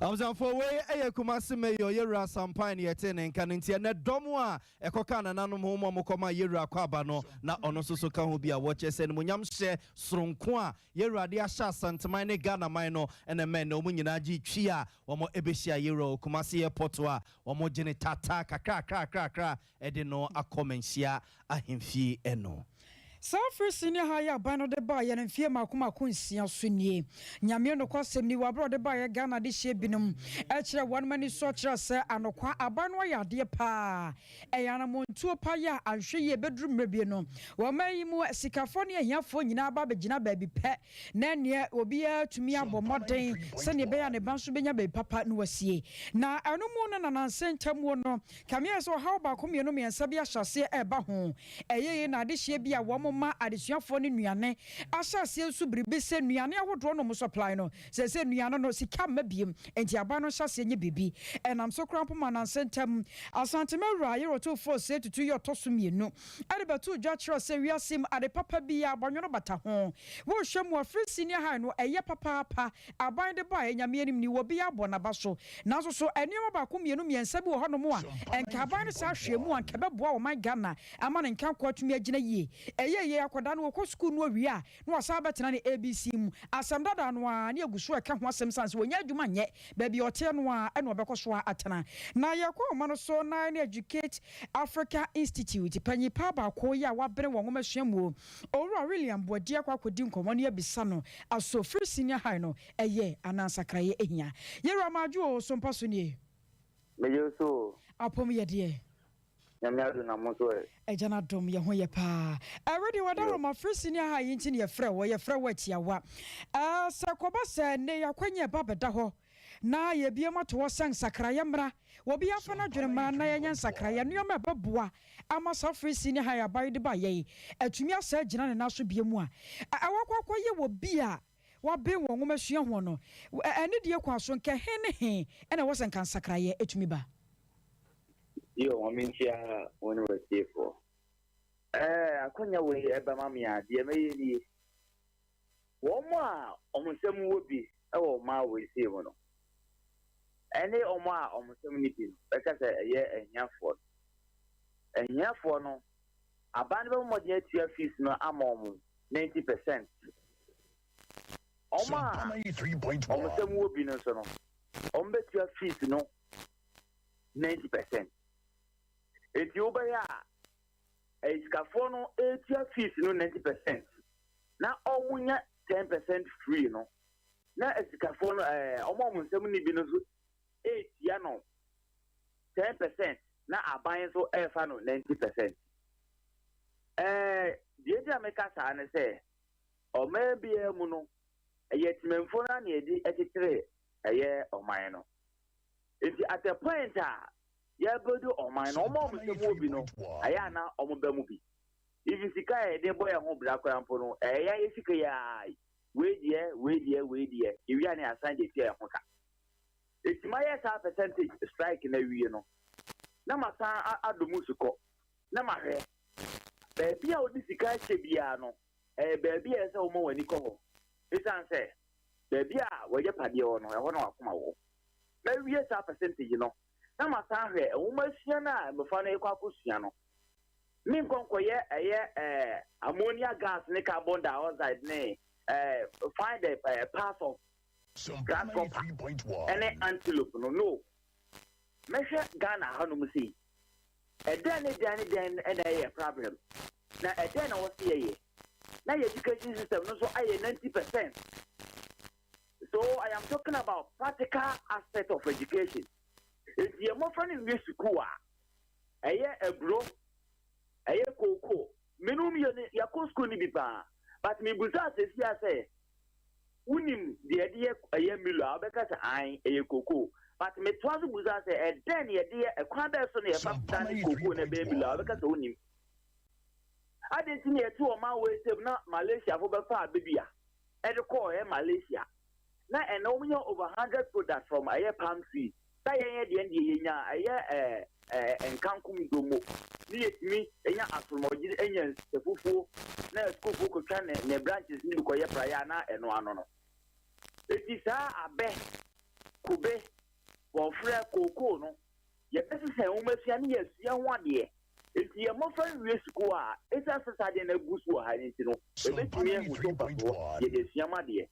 I was on for way a Kumasi Mayo Yera Sampine Yetin and Canintia Net Domwa, a Cocan and Anum Mokoma Yera Quabano, not on also can be a watches and Munyamse Srunkwa, Yera Diasha Santamine Ghana Mino and a man no Muninaji Chia, or more Ebisia Yero, Kumasi Potua, or more Genetata, Kaka, Edino, a Comencia, a Himfi Eno. South Senior Higher Bano de Bayer and Fiema Kuma Kunsia Sunye. Nyamiano Quasem ni wabro de Bayer Ghana this year binum. Echa 1 minute socha se anokwa abanwaya dear pa. Ayana montua paya and she bedroom rebino. Wamaimu Sikafonia Yafon Yinaba Bejina baby pet. Nanya obia to me abo modern. Send bear and a bansubenya be papa nuasie. Na anomona and ansentam Kamia so how about Kumionomi and Sabia shall say eba home. Aye na this year be a woman. Ma adisuafo ne nuane asase nso bribe se nuane awodo no mo supply no se nuane no sika mabiem enti aba no hyase nye bibi enam so krampo ma nan sentem asante mawura yeroto fo se tutu yo toso mienu ade batu dwa kiro se wiasim ade papa bi ya abonyo no bata ho wo hwemu afri senior high no eye papa aban de ba enyame anim ni wo bi ya abona ba so nanso so enema ba ko mienu miensa bi wo hono mo a enka aban sa hwemu anka beboa wo man Ghana ama ne nka kwatumi agina yie eye ye akoda no ko school no wi a no asa betena ne ABC mu asam dada no a ne aguso eka ho asem sanse wonya adwuma nye ba bi ote no a ene obekɔso atena na ye ko ma no so na ne Educate Africa Institute panyi pa ba ko ya wabere wo ngomahwemu owura William Bodi akwakodi nkomo ne abisa no aso free senior high no eye anansakraye ehia ye ramaju o Sompa so nie meyo so apom ye de nyamyadu na moso ejana dom ye ho ye pa already wadaro ma free senior high yinti ne ye frɛ wo atiawa sakoba se ne yakwanye ba beda ho na ye bia mato wo san sakraye mra wo bia fa na dwere ma na ye nyan sakraye no ma baboa ama so free senior high abai de ba ye atumi asa gina ne na so bia mu a awakwa ye wo bia wabe wo ngomahua ho no ene de kwa so nke he ene wo san kan sakraye atumi ba yo wamintia woni wetefo akonya we eba mamia de meyeni wo mo a omsem wo bi e wo ma we se wo no ene omo a omsem ni bi be ka se eye enyafo no aban be mo de atia fees no amom 90% omo a omsem wo bi no so no ombe tia fees no 90%. If you buy a scafono 80 fees no 90%. Now all 10% free no. Now a scafono almost 70 binus 8 yano 10%. Now I buy so air fano 90%. The Jamaica san say or maybe a mono a yet memphona near the 83 a year or mine. If at the point ya bodu o man no mo mo bi no aya na o mo ba mu bi if sika e de boy ho bra kwa mpo no ya sika ya we die iwi ani asan de tie ho ka it my percentage strike na wi no na masa adomu suko na ma hwe be bia odi sika che bia no be bia se o mo wani ko ho isan se be bia we je pade o no e ho na akoma wo na wi percentage no na masa hwe womasua na mefa na ekwakosia no mi nkonkoye ammonia gas ne carbon dioxide ne find a path of grasshopper and an antelope. No. Measure Ghana, how do we see? A then and a problem. Now, a then I was here. Now, your education system, no, so I 90%. So, I am talking about practical aspect of education. If you're more friendly in school, a year a bro, a year cocoa, minimum your school ni bipa, but me busa says, I say, Unim, the idea a year mila, because I a year cocoa. But me twas buza say a den ye dear a quader son a family cocoa and a baby love because only. I didn't see a 2 of my way save not Malaysia for the far baby. At the core Malaysia. Now and only over 100 products from a year palm tree. Say the end a year and Kankum Domo. Near me, and ya ask from Onions, the fufu, now school for can and branches in Koya Prayana and one. It is a bet. Kube. Well, Freya Coco, no. Yet, this is a woman, yes, young 1 year. It's your more friend risk square. It's a society and a goose who had it, you know. The big man who took up, it is Yama dear.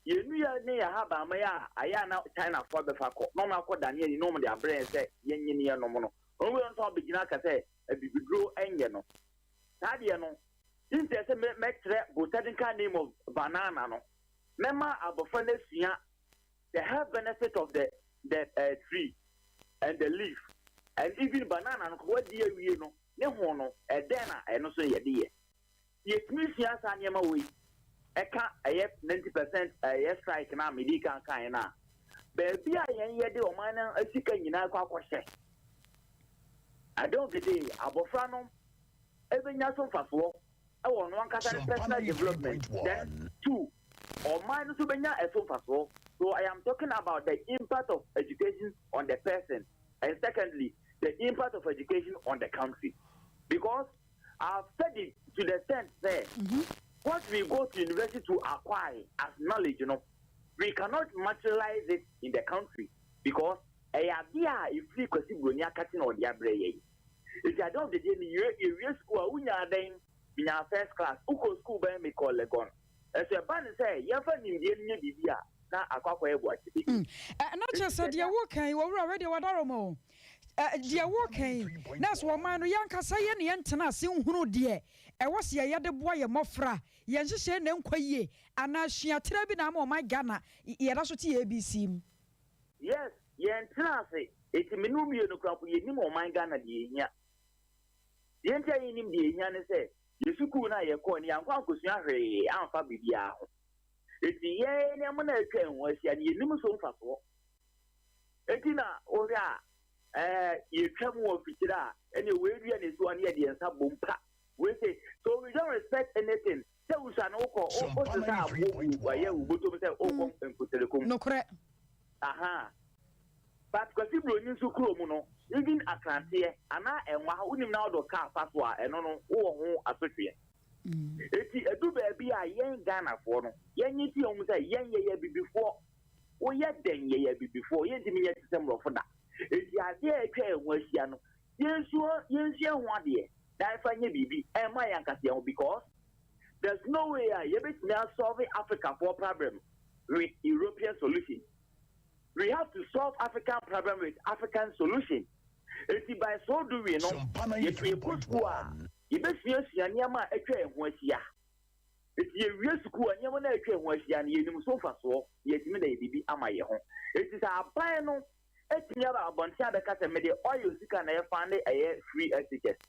You knew near Haba Maya, I am now China for the Faco. No, I call Daniel, normally a brain say, Yen no mono. Only on top begin, I say, a big grow angel. Tadiano. Since there's a botanical name of banana, no. Memma abofane sia, the health benefit of the tree and the leaf and even banana and what dear we know, no, a dana and also a dear. Yet, Miss Yama way, a cat, a 90% a yes, strike now, medical kind. Baby, I ain't yet do mine a chicken in our question. I don't get it, Abofrano, every national for. I want one personal development, then 2 or minus to be a so. So I am talking about the impact of education on the person, and secondly, the impact of education on the country. Because I've studied to the extent that what we go to university to acquire as knowledge, you know, we cannot materialize it in the country because a idea if we could see Brunia cutting on the abbreviation. If I don't get any year school, we are then in our first class, who go school by me call Legon. As a band say, you're finding the idea. Na akwakwa ebo ati. Na chese dia wo kan wo already wadaromo. Dia wo kan na so man no yankasa ye ne yentena ase nhunu de e wo se ye de boa ye mofra ye nhyehyɛ na nkwaye ana hweatera bi na ma my Ghana ye da so ti ABC. Yes, ye ntena ase eti menu mi no krapo ye ni mo my Ghana de ehia. Ye ntia ye nim de ehia ne se ye suku na ye kɔ ni yankwa akosua hwe amfa bibia ho. Eti ye ne mo na etwa enwo asia ne nim so mfaso. Eti na ohia ye twa mo ofitira ene we dua ne so ane ye de nsa bompa. We say so we don't respect anything. Say we shall no ko o se sa abu wa ye u boto say o kom enkoteleko. No correct. Aha. But because if you so kuro mu no even akrante ana enwa unim na odo ka afaso a eno no wo ho asotwe. Eti edu baby a yen Ghana for no yen yiti o mu say yen ye bibifo o ye den ye bibifo yen timi ye tisem ro foda eti ade etwa enwa hia no yensu ho ade dai fa nye bibi e ma yankase ho because there's no way you betimi solve Africa for problem with European solution. We have to solve African problem with African solution. Eti by so do we no ye put you best see Yama a train was ya. If you real school and Yamana train was yan, you so fast, yet me am I home. It is a piano. It's never a bonta because I made the oil sick and I found a free ticket.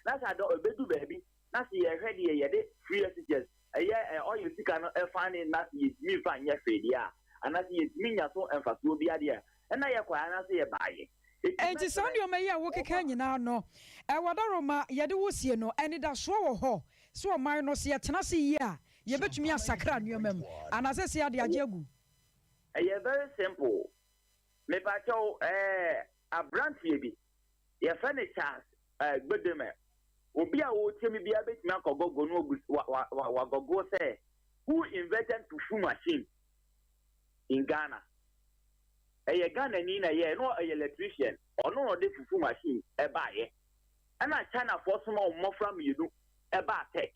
That's I don't do baby. That's the ready a free ticket. A year oil sick and I find it not me find your failure. And that's it mean so emphasis will be idea. And I acquire and say a buy. Enti sound your mayor work can you now no. Wadaroma yede wo sie no eni da so wo ho. So man no se tenase yi a ye betumi asakra nuomam. Anase se ade agegu. Very simple. Me pa cho a branch bi. Ye furniture gbedeme. Obi a wo temi bia betumi akogogo no wa gogo say who invented fufu machine in Ghana? A Ghana ni na ye no a electrician or no de fufu machine e ba ye. And I China for small more from you do a tech.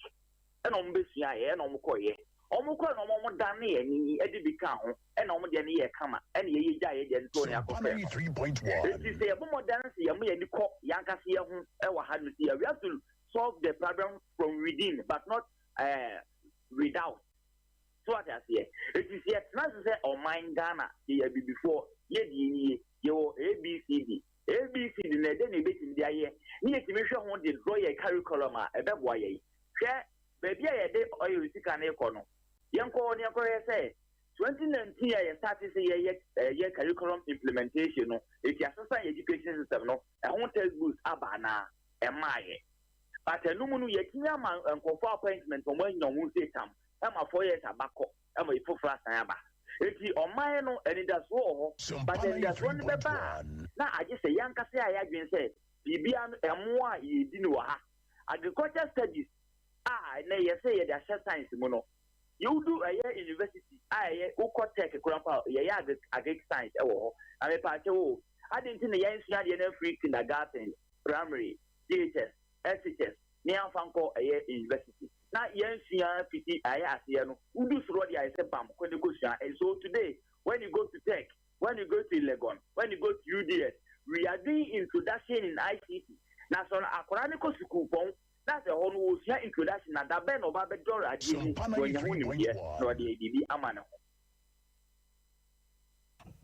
And on Bessia, and on Koye. Omukwa no mo dane ani e de bi ka ho e na omo de ne ye kama e na ye gya ye de nto ne akofre 3.1 it is a mo dance ye mo ye ni ko yanka se ye ho e wa ha no see we have to solve the problem from within but not without so what I say it is yet not to say o mind Ghana ye be before ye di ni ye o ABCD na de ne betim dia ye ni ye timi hwe ho de draw ye curriculum a e be boa ye hwe baby ye de oyo sika na eko no yenko say 2019 ye start say ye curriculum implementation no it assistant education system no e ho textbooks abana e maaye but enum no ye tinya man nkofo appointment o mo nya ho say tam e ma 4 years abako e ma ifofra san aba eti oman no eni da so ho but eni da so ne beba na age say yanka say ayadwen say bibia no emo a ye di no ha agriculture studies na ye say ye da science mo no you do a university ye ukotech kurapa ye agric science e wo ho na me pa che wo adinti na ye nsua de na free kindergarten primary DHS SHS ni anfanko ye university na ye nsua fiti aye ase no udu suro de aye se bam kwede ko sua and so today when you go to tech when you go to Legon when you go to UDS we are doing introduction in ICT na so akora ne ko school pon that's a whole introduction na da ben oba be door adi when you hu no de bibi amana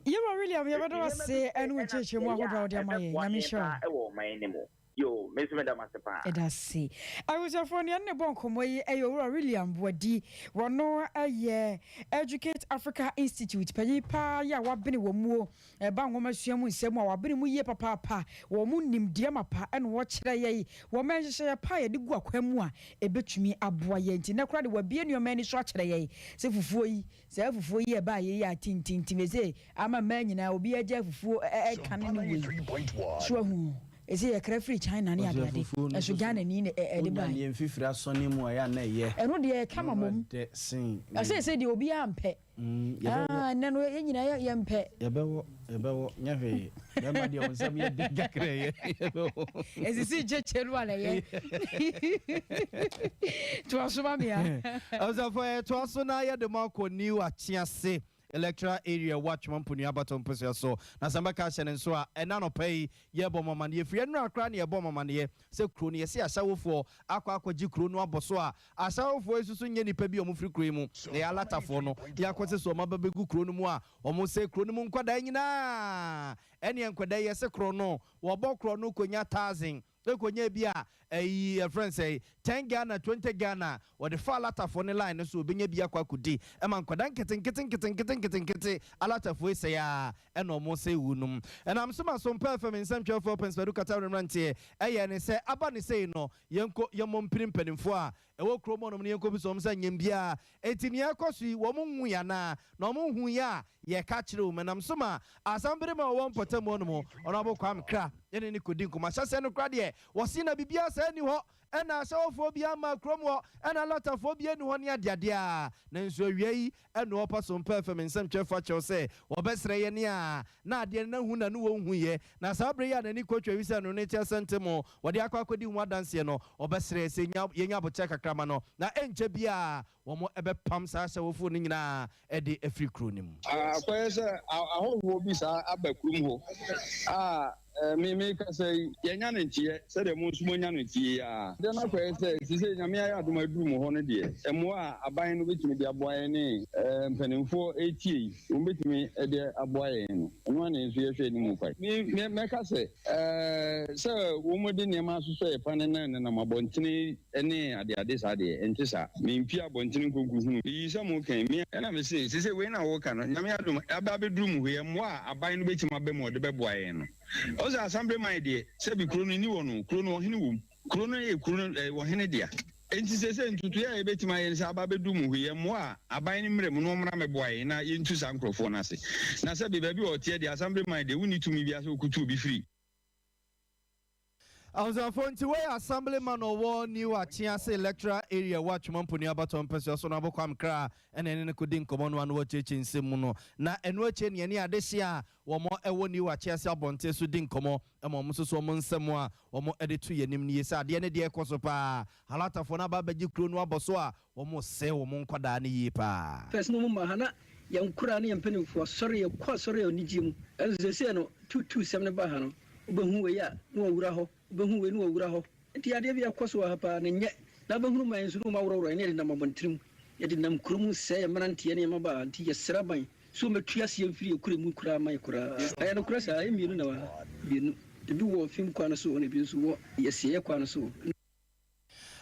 you really am you better say enu cheche mu ahodo de amaye na me sure e wo man ni mo yo mesme da masepa e da see I was for ne bon komo yi e yo William Boadi wono aye Educate Africa Institute payi pa ya wabene wo mu e ba nwoma suamu nsem a wabene mu ye papa wo mu nimde mapa ene wo kire ye wo menhye pa ye de gu akwamu a e betumi aboa ye nti na kra de wabie ne omani so kire ye se fufuo yi e ba ye ya tintintimeze ama manyina obi agya fufuo e kan ne we so ahu ese ye kra free China ne ade eso Ghana ni e de ba ye mfifira asoni mu ya na ye eno de kama mom ase de obi ampe nano ye nyina ye mpe ye bewo nyafe ye ma de onsam ye de gakra ye bewo ese si checheru ala ye to asoma mia azafo to asona ye de mako new achiase electoral area watchman puni abaton pese so na samba ka hye nso a ena no pai ye bɔ mamane ye fie no akra ne ye bɔ mamane ye se kro ne ye se ahyawofo akwaji kro no aboso a ahyawofo isusu nye nipa bi omo firi kro mu ne ya latafo no ya kwose so ma babegu kro no mu a omo se kro no mu nkwada nyina ene nkwada ye se kro no wo bɔ kro no konya 1000 ekonya bia a friend say 10 Ghana 20 Ghana or the far latter for the line so benya bia kwa kudi e man kwadan keten alata fo say ya e no mo say wunum and am so Sompa FM in some 12 pence pedu kata remrante e ne say aba ne say no yenko yemom pirimpanimfo a e wo kromo no ne yenko bi so msa nyem bia etini akosu wo mo hu ya na mo hu ya ye ka kire wo manam so ma asambere ma wo mpotamo no mo ono abokwa kra ene ni kodi nkoma hyase no kra de wo si na bibia sa ni ho ena ahyawofobia ma kromo ena latafobia ni ho ne adeade a na nso awiei ena opa Sompa FM nsam twefa chew se wo besre ye ne a na ade na hu na no wo hu ye na sabre ya na ni kotwa wisa no ne tia sentemo wo de akwa hu adanse no obesre se yenya boche kakrama no na enche bia wo mo ebe pam sa ahyawofo ni nyina e de afri kro nim akwese ahoho bi sa abakrum ho me ka say yenya ne ntie se de mo nsumo nya ne ntie a de na kwa say sise nyame ya adoma duru mo ho ne de emo a aban no betimi de aboa ne mpanimfo etie o betimi de aboa no no na nsu ye hwe ni mu kwai me ka say se wo mo de ne ma so so e pa ne na mabontini ne ade sa de enti sa me mpi abontini kogu hu yi se mo kan me na me say sise we na wo ka no nyame adoma aba be duru mo he mo a aban no betimi abem o de be boa no oza assembly my dear se bi krono ni wono krono hene wom krono e krono wo hene dia enti se ntutu ya ebetima ye se aba bedu mu hye mo a aban ni mrem no mra meboaye na ye ntu sa nkrofo na se na se bi ba bi o tie dia assembly my dear woni tumi bia se okutu obi free I was on phone to where assemblyman or one new Chiase electoral area watch Mompony about on person so nabo kwam kra and then couldn't come on one watch in Simuno. Na and watching any adesia or more ewo new Chiase abonte so didn't come on muso so mon semwa or more edit to your name yesa the end dear kosopa halata for naba beji kronwa bosoa or more say or mon kwadani yipa. Personal mahana young Kurani and penny for sorry, sorry, or Nijim, as they say no 227 bahano, Ubahu ya, no uraho. Who no uraho. The idea of course and yet Nabahu man's room or any number one trim. Yet in Namkrum say a man Tiani Maba, Tia Serabai, so much Triasian free Kurimukra, my Kura. I had a cross, I am you know, the do of him Quanaso and abuse war, yes, ye Quanaso.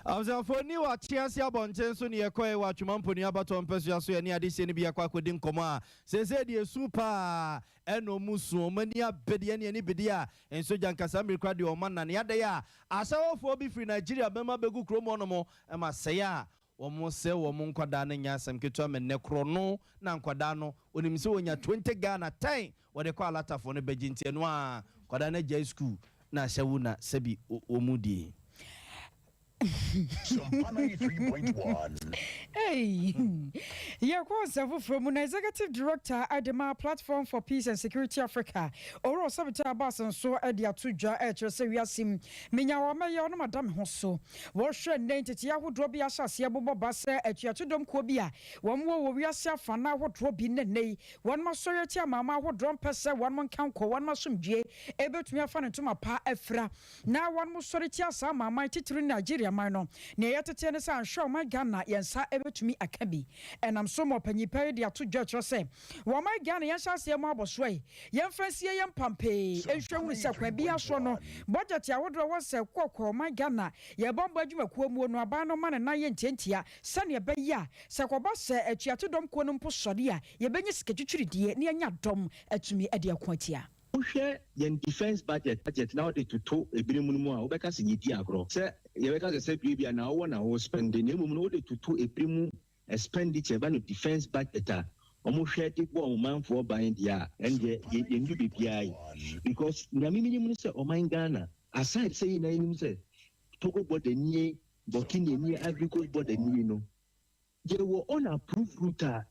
I was for new at Chiasia Bontenso near Koy watch Mompony about on Persuaso and Addition be a quackodin coma. Says Eddie Super and no musu, mania bedian and Ibedia, and so Jankasami crowd your man and Yadaya. I saw for be free Nigeria, Bema Begu Chromonomo, and Masaya. Almost say woman Quadana Yasam Kitum and Necrono, Nan Quadano, when him so in your 20 Ghana time, what they call a for the Beijing Tianoa, Quadana J School, Na Shawuna, Sebi Omudi. Sompa 93.1. Hey, yeah, from Executive Director at the Platform for Peace and Security Africa. Oro Sabita Bass and so at the Atuja HSAsim, Minyawama Yana Madame Hosso. Washer named Yahu Drobia Siabu Bassa at Yatudom Kobia. One more we are Safana, what Robin Nay, one more Soyatia Mama, what drum pesa, one more count, one more some J, able to me a fan to my pa Efra. Now one more Soyatia Sama, my title in Nigeria. Mino near the tennis and show my Ghana yensa able to me a cabby and I'm so more penny paid ya to judge or say well my Ghana yasha see a marble sway young friends here young Pompey and show me self be a sono budget ya would was a quack my Ghana ya bomba you a quomo no abano man and 9 sunny a beya sakobas a chiatudom quonum posodia ye benis sketchy near dom at me at your quantia. Share yen defense budget now they to a minimum obecas in Yagro. Say, Yabeka said, baby, and now one hour spending a moment to a premium expenditure by the defense budget. Almost share it 1 month for buying the year and the new BPI. Because the minimum say, oh my Ghana, aside saying, I say, talk about the near Burkina near agriculture, but the new. They were on approved route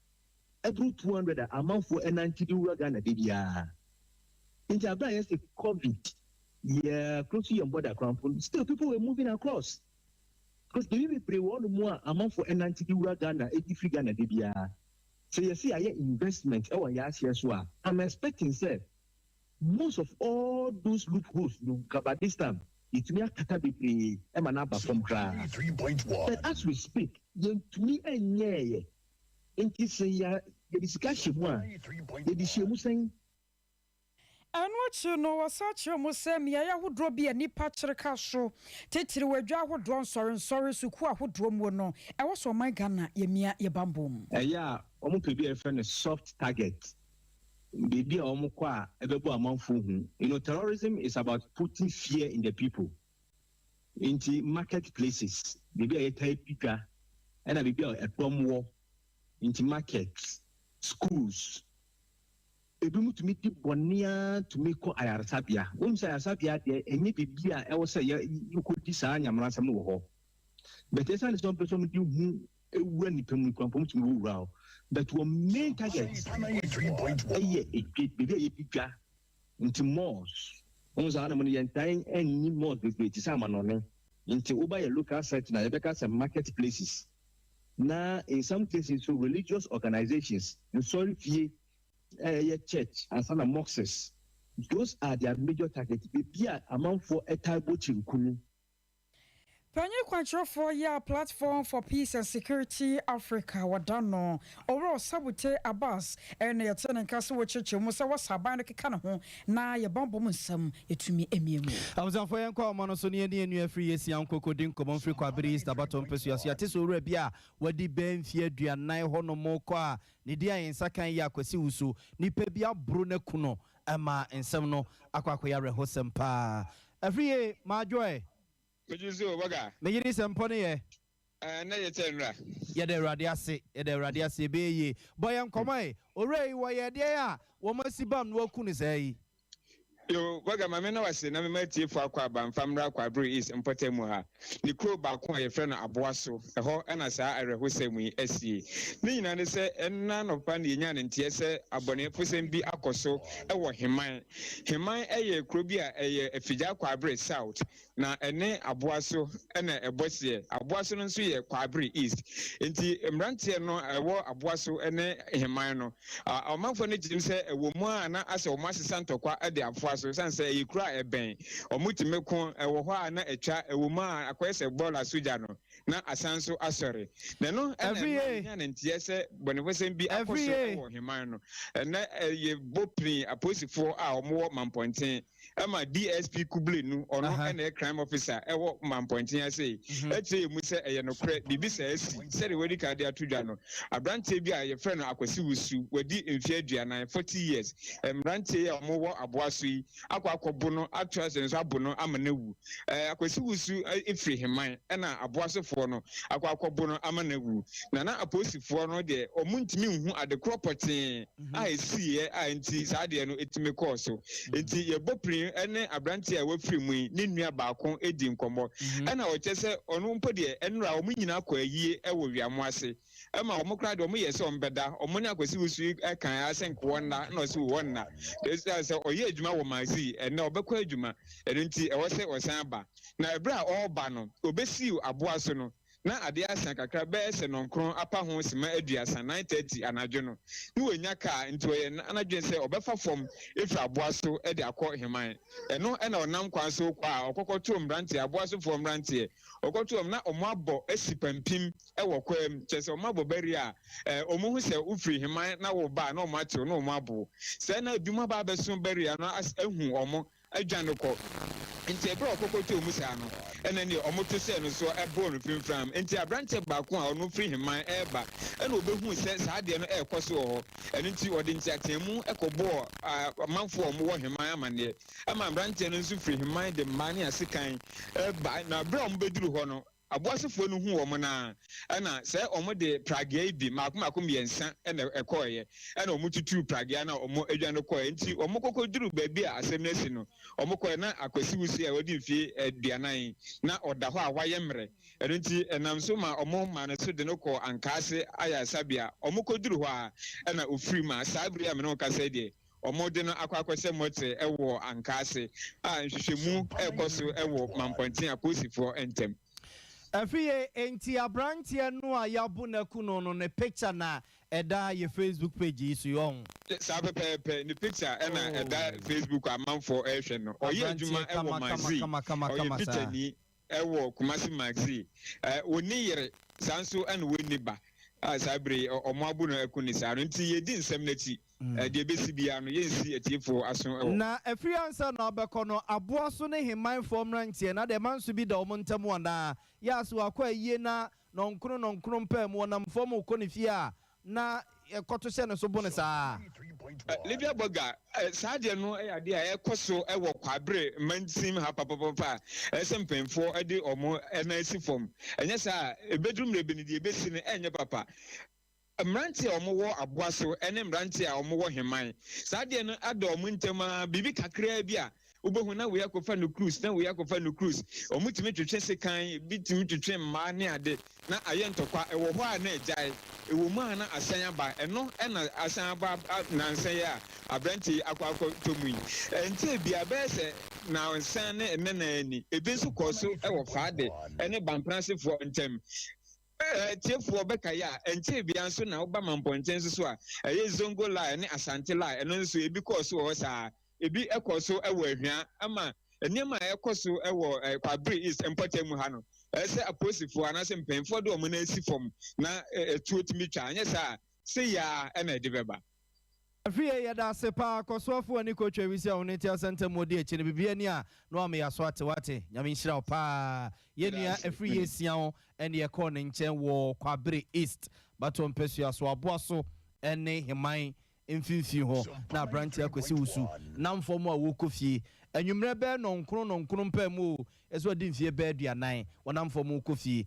every 200 amount for a 90 Ghana DDR. In the abundance of COVID, yeah, close to your border, still people were moving across. Because the people pay one more amount for N90 Ghana, 83 Ghana DBR. So you see, I hear investment. Oh, yes, yes, well. I'm expecting, sir, most of all those loopholes, but this time, it's me a category, Emanaba from Kra. 3.1. But as we speak, to me, and yeah, in this year, the discussion one, the discussion saying, and what you know was such a Musem, ya would draw be a nipa castle. Titri were jaw would draw sorry, so would draw no. I was on my Ghana, ye bamboo. Yeah, almost to be a friend, a soft target. Baby, almost a baby among food. Terrorism is about putting fear in the people. Into marketplaces, baby a type picker, and a baby a bomb war into markets, schools. Ebi to meet Bonia to make Ayarasabia. Say Ayarasabia, and maybe I was say you could design your ransom no. But there's some person who when you come to move around. But one main target, 3.1 a picture into malls. Almost money and time and need more with Salmon on it. Into Uber a local site now, because some marketplaces. Now, in some cases, so religious organizations, and sorry, church and some mosques. Those are their major targets. Be amount for a type of chinkunu. Panyi Kwancho for your Platform for Peace and Security Africa wadano oro sabute Abbas and your turn and castle church musa was habana kikano na ya bombo musam yetumi emiemu. I was on for yanko monosoni and you free yes yanko kodin common free kwabris the bottom persuasion atiso rebia wadi ben fie dua nine hono mokwa nidia in sakan ya kwesi usu ni pebia brune kuno ama ensem no akwakoya rehosem pa every my joy. Me yiri sempone ye. Na ye tenra. Ye de radiase be ye. Boy an komai, ore wo ye de a, wo masiba no aku ni sei. Yo, waga mamena wase na memati fo akwa ba mfamra kwa bri is impotemu ha. Ni kro ba kwa ye friend aboaso. Eho ena sa arehosemu yi asie. Ni nyina ne se enna no pa ne nya ne ntie se abone fosem bi akoso ewo heman. Heman eye kro bi a eye afija kwa bri south. Na ene aboaso ena ebosie. Aboaso no nso ye kwa bri east. Enti mrantie no ewo aboaso ene heman no. Amanfo ne jim se ewo mu a na ase o masesa ntokwa ade afo so san say yikura eben omutime ko ewo ho a na etwa ewo ma akwese bola soja no na asanso asore na no ena na ntie se bonefosem bi akoso ewo heman no na ye bopri aposifo a omo mamponten ama DSP Kubli nu ono ena crime officer ewo mamponten ase etie mu se eye no kre bibi se asi se de wedi ka de atudwa no abrante bi a ye frɛ no akwasi wusu wedi mfie aduanan 40 years mbrante ya omo wo aboaso yi akwakobo no atwase nso abono amanewu akwasi wusu efri heman na aboasefo no akwakobo no amanewu na aposifo no de omuntimi hu adekropoten a esiye a enti saade no etime koso enti ye boprin ene abrante a wafri mu ni nua baako edi nkomo na o chese onu mpo de enra omu nyina kwa yie ewo wiamo ase ama omukra de omu yese ombeda omu ne akwasi wusu kan asenko na so wonna se oye adwuma wo mazi ene obekọ adwuma enti ewo se osan ba na ebra oba no obesi aboaso no na ade asan kakra be se nonkron apa ho sema aduasa 9:30 anadwo no ni wonya ka enti oye anadwen se obefa fom efra aboaso e de akọ heman eno na onam kwan so kwa okokoto mbrante aboaso fo mbrante okoto na omo abo asipampim e wo kwam chese omo abo bari a omo hu se ufri heman na wo ba na omo ate na omo abo se na adwuma ba beso bari a na ehu omo adwane ko enti ebra okokoto mu sa no ene ne omoto se no so ebo no fimfram enti abrante baako a ono firi heman eba ene obehu se saade no ekoso ho ene nti odi nti atemu ekobo amanfo omo wo heman amane ama abrante no nso firi heman de mane asekan eba na bra omo beduru ho no aboasefo no hu omo na na se omo de pragia bi makomako miensa ene ekoye ene omo tutu pragia na omo adwane koye nti omo kokoduru ba bi a asem na si no omo koye na akwasi wusi a wodi mfie aduanan na oda ho a waye mre ene nti enam so ma omo ma no so de no ko ankase aya sabia omo koduru ho a ena ofiri ma sabri a me no kasa de omo de no akwakose mote ewo ankase a nhwehwemu ekoso ewo mamponten aposifo entem Afiye enti abrantie no a yabu na kuno no ne picture na eda ye Facebook page isu yon. Sa pepe ni picture ena eda Facebook amanfo ehwe no. Oye adwuma ewo magazine. Oye picture ni ewo Kumasi magazine. Oni yere sanso ena woni ba. Sabre omo abu no ekunisa no nti ye di nsem na ti. De besi bia no yensi etifo aso ewo. Na afri ansa na obekọ no aboaso ne heman form rantie na de manso bi da omontam wana ya so akwa yie na nonkron pam wonam form ukonifia na ekoto se ne so bone saa Libya Boga saade no ade a ekoso ewo kwabre mantim ha papa esempemfo ade omo enasi form enye saa ebedrum rebeni de ebesi ne enye papa mranti a omo wo aboaso ene mranti a omo wo heman saade no ada omo ntema bibi kakra bi a ubohu na we yakofa no cruise na we yakofa no cruise omutimi twetwe sekan bitimi twetwe mma ne ade na ayentokwa ewo ho a na ejai ewo mu na asan aba eno na asan aba na nsan ya abranti akwakọ tomui enti bia bese na nsan ne na ani ebi nso koso ewo faade ene bampransefo ntem tiefo beka ya enti bia nso na oba mamponten so a eye zongo line ne asante line eno nso ebi koso wo saa ebi ekoso ewo ahua ama enema ekoso ewo kwabre is empotemu ha no ese aposifo anase mpemfo de omo na esi fom na etuotimi twa anya sa se ya na edebeba Afiye ya da sepa kosofo ani ko twewisi a oneti asanta modi e chine bibia ni a no am ya so atewate nyame nhira opa yenua afiye sian ene ye ko ne nchen wo kwabre east baton pesu aso aboaso ene heman mfimfin ho na branch akwesi wusu na mfomo a wokofie anwumre be nonkron pa mu eso di mfie be aduanan wona mfomo kofie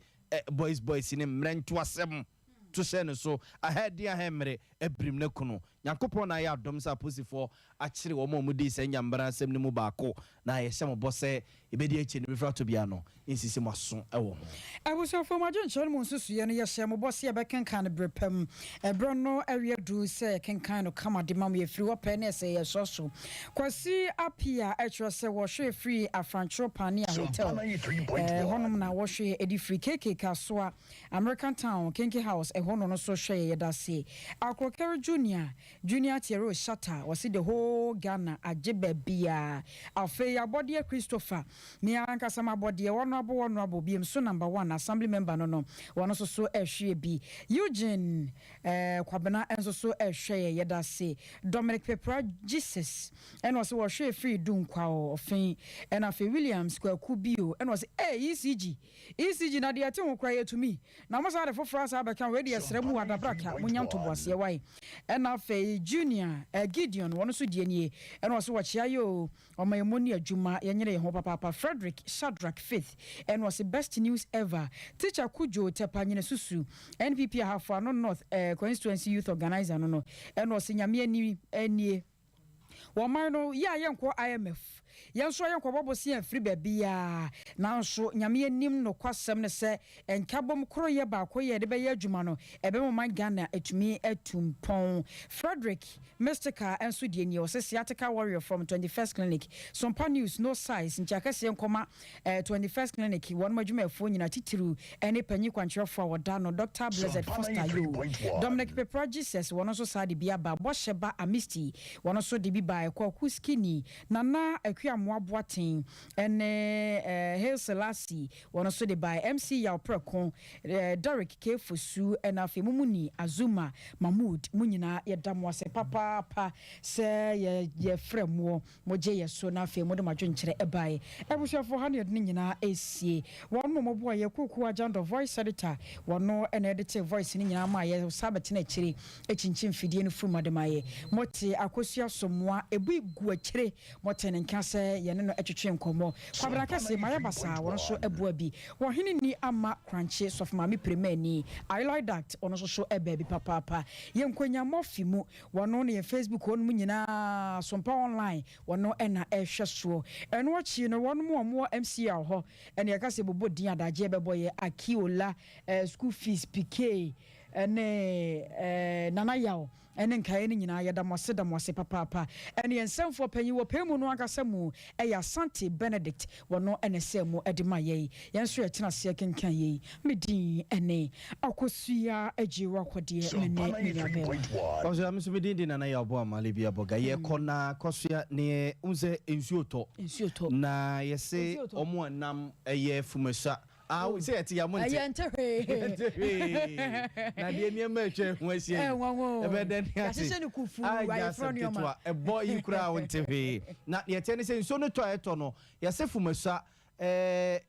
boys ni mrentu asem to se no so ahead ya hemre ebrim na kuno Nyankopon na ya dom sa posifor akire wo mo di se nyambara asem ne mu baako na ye hye mo bose ebedi echi ne befra to bia no insisi mo so ewo ho abuso fo majo nchon mu nsusu ye no ye hye mo bose ye bekenkan brepam ebro no awie du se kenkan no kama de mam ye free wo pe na se ye so kwasi apia etro se wo hwe free afrancho pani a hotel honum na wo hwe edi free keke kasoa American Town Kinky House hono no so hwe ye da se Akrokere Junior Tiero Shatter was the whole Ghana ajebe bia afe ya body Christopher me anka sama body honorable biem so number 1 assembly member no one so ehwe bi Eugene kwabena enso so ehwe ye da se Dominic Pepra Jesus and was hwe free dunkwa ofen and afe Williams kwaku bio and was ECG na de atin kra to me na mo sa de fofra sa be kan we de esremu adabraka munyam to boase wai and afe Junior Gideon one so die nie and was watch yo omayemoni adwuma yenyere ho papa Frederick Shadrack Faith and was the best news ever teacher Kujo Tepanyene Susu NPP Hafo no North constituency youth organizer no and was nyame ani woman no ya yenko IMF yenso yenko bobosi afri babia nanso nyame anim no kwasem ne se enkabom kro ye ba koye de be ye adwuma no ebe mo man Ghana etumi etumpon Frederick Mystica enso die ni Sciatica warrior from 21st clinic Sompa news no size nchakase nkoma 21st clinic won madwuma afo nyina titiru ene panyi kwankyerɛ fo wadano Dr. Blessed Foster yo Dominic Pepra Jesus won so sade bia ba bosheba amisti won so de bi ba kwaku skinny nana akua moaboaten ene Hail Selassie won so de by MC Yaw Prekon Derek Kefosu ena Femumuni Azuma Mahmood munyina yedamo se papa se ye fremo moje ye so na fe modema dwenkyere ebae ebushafo 100 ni nyina esie won mo boa ye kuku agenda voice editor wono ena edit voice ni nyina ma ye sabete na kire echinchin fidie no furu mademaye moti akosua somoa ebu gu akire moti ne nka se ye ne no etwetwe nkomo kwabra kase maye basa won so ebua bi wo hene ni ama crunchy sof mami premani I like that ono so ebabi papa ye nkonya mofimu wono ne Facebook won mu nyina Sompa online wono ena ehwe so eno achi no won mo MCR ho ene yakase bobo din adaje beboye Akiola school fees PK ene nana yawo ene nkae ni nyina yeda mose papa ene yensemfo panyi wo pemu no akasa mu eya Sante Benedict wono ene semu edima ye yenso ye tena se kenkan ye medin ene akosua ajiwa kwode mene nyabe ozo amso medin nana yawo bo amale bia boga ye kona kosua ne unze ensuoto na yese omo nam eye fumesa we say ati ya monte na de mi ma twa ho asie e be den ati ya se kufu wa from your ma e boy you kra wonte we na ye tene se nso no to eto no ya se fumasa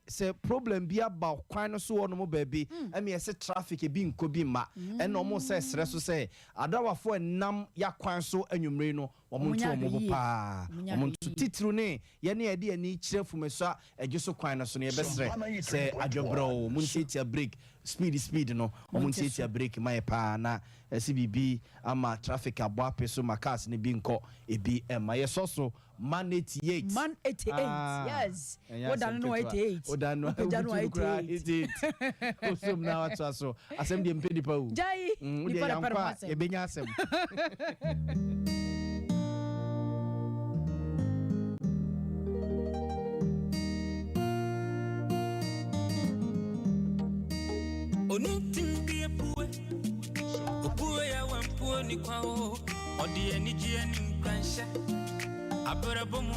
se problem bia ba kwan no so no mo baabi am ye se traffic e bi nko bi ma e no mo se sere so se adawafo nam ya kwan so anwumre no omo nto mo pa omo nto titru ne ye ne ade ani kire fumasa egiso kwan no so ne ye besre se adwobro mo ntia break speed no omo ntia break mai pa na CBB ama traffic abo apeso makas ne bi nko e bi ma ye so man 88 yes odan no 88 odan no 88 osum na watso so asem de mpedi pa u jai ni pa e benya asem Onitimbi epuwe opuwe ya wampuwe ni kwao odi eniji eni nkwansha abarabo mu